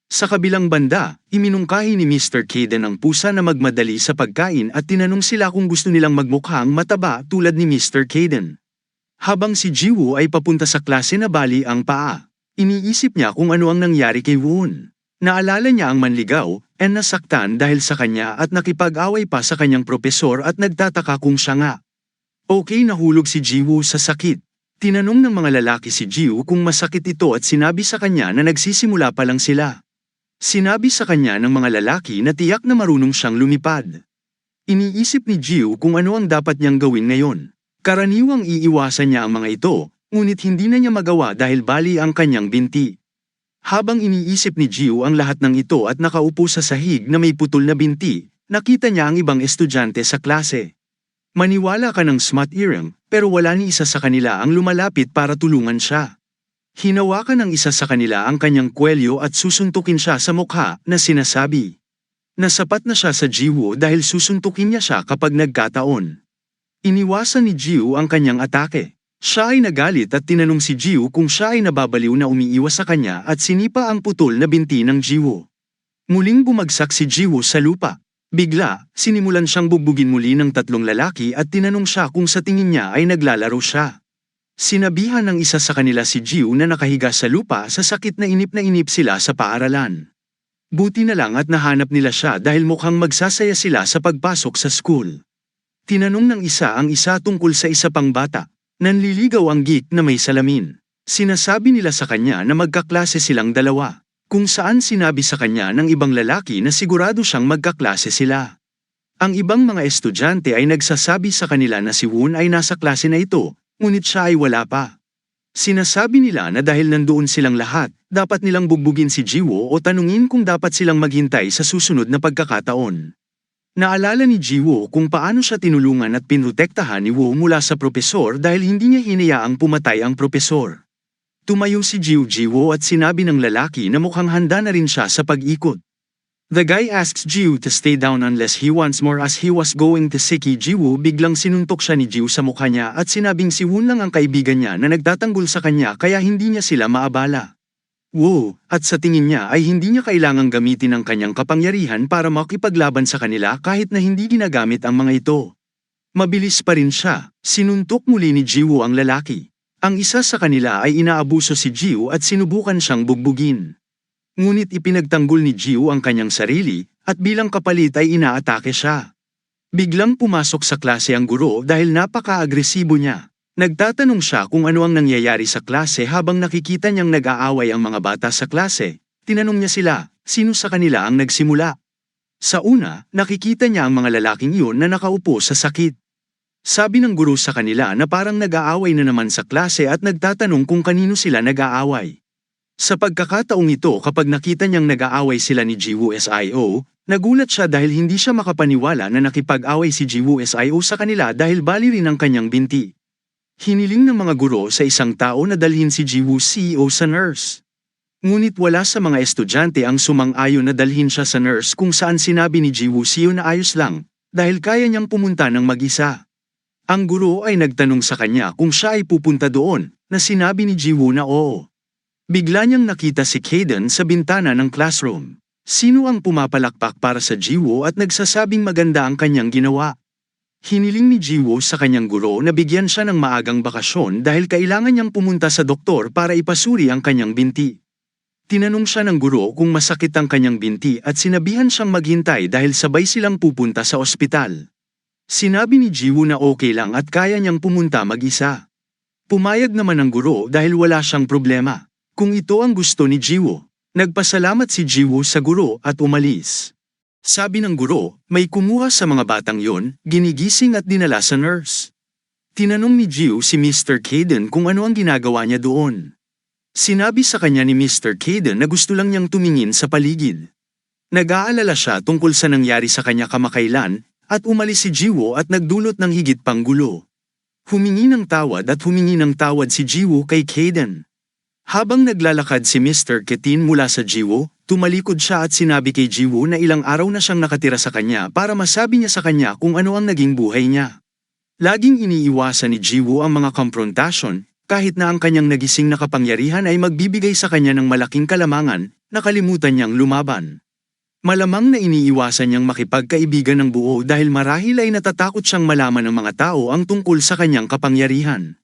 Sa kabilang banda, iminungkahi ni Mr. Caden ang pusa na magmadali sa pagkain at tinanong sila kung gusto nilang magmukhang mataba tulad ni Mr. Caden. Habang si Jiwoo ay papunta sa klase na bali ang paa, iniisip niya kung ano ang nangyari kay Won. Naalala niya ang manligaw, and nasaktan dahil sa kanya at nakipag-away pa sa kanyang propesor at nagtataka kung siya nga. Okay, nahulog si Jiwoo sa sakit. Tinanong ng mga lalaki si Jiwoo kung masakit ito at sinabi sa kanya na nagsisimula pa lang sila. Sinabi sa kanya ng mga lalaki na tiyak na marunong siyang lumipad. Iniisip ni Jiwoo kung ano ang dapat niyang gawin ngayon. Karaniwang iiwasan niya ang mga ito, ngunit hindi na niya magawa dahil bali ang kanyang binti. Habang iniisip ni Jiwoo ang lahat ng ito at nakaupo sa sahig na may putol na binti, nakita niya ang ibang estudyante sa klase. Maniwala ka ng smart earring, pero wala ni isa sa kanila ang lumalapit para tulungan siya. Hinawakan ng isa sa kanila ang kanyang kwelyo at susuntukin siya sa mukha na sinasabi. Nasapat na siya sa Jiwoo dahil susuntukin niya siya kapag nagkataon. Iniwasan ni Jiwoo ang kanyang atake. Siya ay nagalit at tinanong si Jiwoo kung siya ay nababaliw na umiiwas sa kanya at sinipa ang putol na binti ng Jiwoo. Muling bumagsak si Jiwoo sa lupa. Bigla, sinimulan siyang bugbugin muli ng tatlong lalaki at tinanong siya kung sa tingin niya ay naglalaro siya. Sinabihan ng isa sa kanila si Jiwoo na nakahiga sa lupa sa sakit na inip sila sa paaralan. Buti na lang at nahanap nila siya dahil mukhang magsasaya sila sa pagpasok sa school. Tinanong ng isa ang isa tungkol sa isa pang bata. Nanliligaw ang geek na may salamin. Sinasabi nila sa kanya na magkaklase silang dalawa, kung saan sinabi sa kanya ng ibang lalaki na sigurado siyang magkaklase sila. Ang ibang mga estudyante ay nagsasabi sa kanila na si Woon ay nasa klase na ito, ngunit siya ay wala pa. Sinasabi nila na dahil nandoon silang lahat, dapat nilang bugbugin si Jiwoo o tanungin kung dapat silang maghintay sa susunod na pagkakataon. Naalala ni Jiwoo kung paano siya tinulungan at pinrotektahan ni Woo mula sa propesor dahil hindi niya hinayaang pumatay ang propesor. Tumayo si Jiwoo at sinabi ng lalaki na mukhang handa na rin siya sa pag-ikot. The guy asks Jiwoo to stay down unless he wants more. As he was going to siki Jiwoo, biglang sinuntok siya ni Jiwoo sa mukha niya at sinabing si Woon lang ang kaibigan niya na nagtatanggol sa kanya kaya hindi niya sila maabala. Woo, at sa tingin niya ay hindi niya kailangang gamitin ang kanyang kapangyarihan para makipaglaban sa kanila kahit na hindi ginagamit ang mga ito. Mabilis pa rin siya, sinuntok muli ni Jiwoo ang lalaki. Ang isa sa kanila ay inaabuso si Jiwoo at sinubukan siyang bugbugin. Ngunit ipinagtanggol ni Jiwoo ang kanyang sarili, at bilang kapalit ay inaatake siya. Biglang pumasok sa klase ang guro dahil napaka-agresibo niya. Nagtatanong siya kung ano ang nangyayari sa klase habang nakikita niyang nag-aaway ang mga bata sa klase. Tinanong niya sila, sino sa kanila ang nagsimula? Sa una, nakikita niya ang mga lalaking iyon na nakaupo sa sakit. Sabi ng guro sa kanila na parang nag-aaway na naman sa klase at nagtatanong kung kanino sila nag-aaway. Sa pagkakataong ito kapag nakita niyang nag-aaway sila ni Jiwoo Sio, nagulat siya dahil hindi siya makapaniwala na nakipag-away si Jiwoo Sio sa kanila dahil bali rin ang kanyang binti. Hiniling ng mga guro sa isang tao na dalhin si Jiwoo Sio sa nurse. Ngunit wala sa mga estudyante ang sumang-ayon na dalhin siya sa nurse kung saan sinabi ni Jiwoo Sio na ayos lang, dahil kaya niyang pumunta ng mag-isa. Ang guro ay nagtanong sa kanya kung siya ay pupunta doon, na sinabi ni Jiwoo na oo. Bigla niyang nakita si Kaden sa bintana ng classroom. Sino ang pumapalakpak para sa Jiwoo at nagsasabing maganda ang kanyang ginawa? Hiniling ni Jiwoo sa kanyang guro na bigyan siya ng maagang bakasyon dahil kailangan niyang pumunta sa doktor para ipasuri ang kanyang binti. Tinanong siya ng guro kung masakit ang kanyang binti at sinabihan siyang maghintay dahil sabay silang pupunta sa ospital. Sinabi ni Jiwoo na okay lang at kaya niyang pumunta mag-isa. Pumayag naman ang guro dahil wala siyang problema. Kung ito ang gusto ni Jiwoo, nagpasalamat si Jiwoo sa guro at umalis. Sabi ng guro, may kumuha sa mga batang yon, ginigising at dinala sa nurse. Tinanong ni Jiwoo si Mr. Kaden kung ano ang ginagawa niya doon. Sinabi sa kanya ni Mr. Kaden na gusto lang niyang tumingin sa paligid. Nag-aalala siya tungkol sa nangyari sa kanya kamakailan, at umalis si Jiwoo at nagdulot ng higit pang gulo. Humingi ng tawad si Jiwoo kay Kaden. Habang naglalakad si Mr. Ketin mula sa Jiwoo, tumalikod siya at sinabi kay Jiwoo na ilang araw na siyang nakatira sa kanya para masabi niya sa kanya kung ano ang naging buhay niya. Laging iniiwasan ni Jiwoo ang mga konfrontasyon, kahit na ang kanyang nagising na kapangyarihan ay magbibigay sa kanya ng malaking kalamangan, nakalimutan niyang lumaban. Malamang na iniiwasan niyang makipagkaibigan ng buo dahil marahil ay natatakot siyang malaman ng mga tao ang tungkol sa kanyang kapangyarihan.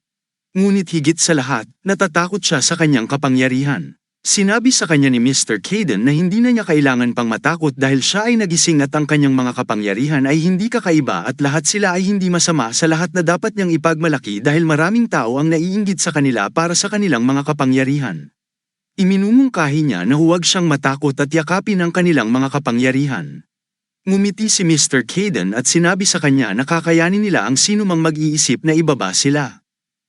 Ngunit higit sa lahat, natatakot siya sa kanyang kapangyarihan. Sinabi sa kanya ni Mr. Kaden na hindi na niya kailangan pang matakot dahil siya ay nagising at ang kanyang mga kapangyarihan ay hindi kakaiba at lahat sila ay hindi masama sa lahat na dapat niyang ipagmalaki dahil maraming tao ang naiinggit sa kanila para sa kanilang mga kapangyarihan. Iminumungkahi niya na huwag siyang matakot at yakapin ang kanilang mga kapangyarihan. Ngumiti si Mr. Kaden at sinabi sa kanya na kakayanin nila ang sinumang mag-iisip na ibaba sila.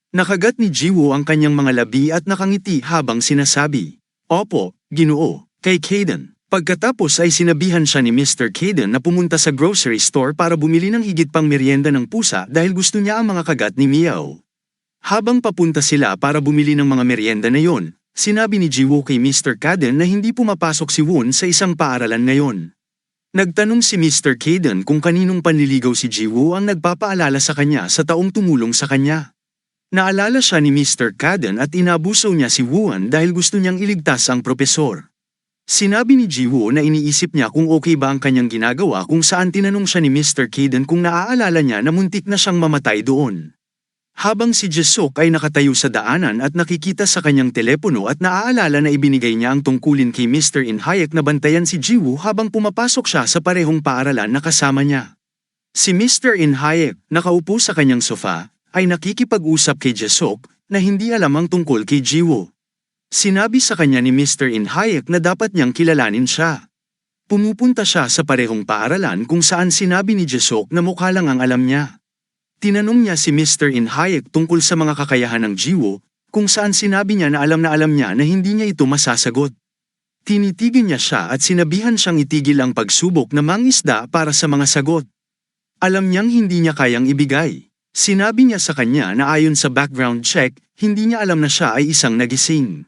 Nakagat ni Jiwoo ang kanyang mga labi at nakangiti habang sinasabi, "Opo, Ginoo," kay Kaden. Pagkatapos ay sinabihan siya ni Mr. Kaden na pumunta sa grocery store para bumili ng higit pang merienda ng pusa dahil gusto niya ang mga kagat ni Meow. Habang papunta sila para bumili ng mga merienda na yon, sinabi ni Jiwoo kay Mr. Kaden na hindi pumapasok si Woon sa isang paaralan ngayon. Nagtanong si Mr. Kaden kung kaninong panliligaw si Jiwoo ang nagpapaalala sa kanya sa taong tumulong sa kanya. Naalala siya ni Mr. Kaden at inabuso niya si Wooan dahil gusto niyang iligtas ang propesor. Sinabi ni Jiwoo na iniisip niya kung okay ba ang kanyang ginagawa kung saan tinanong siya ni Mr. Kaden kung naaalala niya na muntik na siyang mamatay doon. Habang si Jisuk ay nakatayo sa daanan at nakikita sa kanyang telepono at naaalala na ibinigay niya ang tungkulin kay Mr. In Hayek na bantayan si Jiwoo habang pumapasok siya sa parehong paaralan na kasama niya. Si Mr. In Hayek, nakaupo sa kanyang sofa, ay nakikipag-usap kay Jasok na hindi alam ang tungkol kay Jiwoo. Sinabi sa kanya ni Mr. In Hayek na dapat niyang kilalanin siya. Pumupunta siya sa parehong paaralan kung saan sinabi ni Jasok na mukha lang ang alam niya. Tinanong niya si Mr. In Hayek tungkol sa mga kakayahan ng Jiwoo, kung saan sinabi niya na alam niya na hindi niya ito masasagot. Tinitigil niya siya at sinabihan siyang itigil ang pagsubok na mangisda para sa mga sagot. Alam niyang hindi niya kayang ibigay. Sinabi niya sa kanya na ayon sa background check, hindi niya alam na siya ay isang nagising.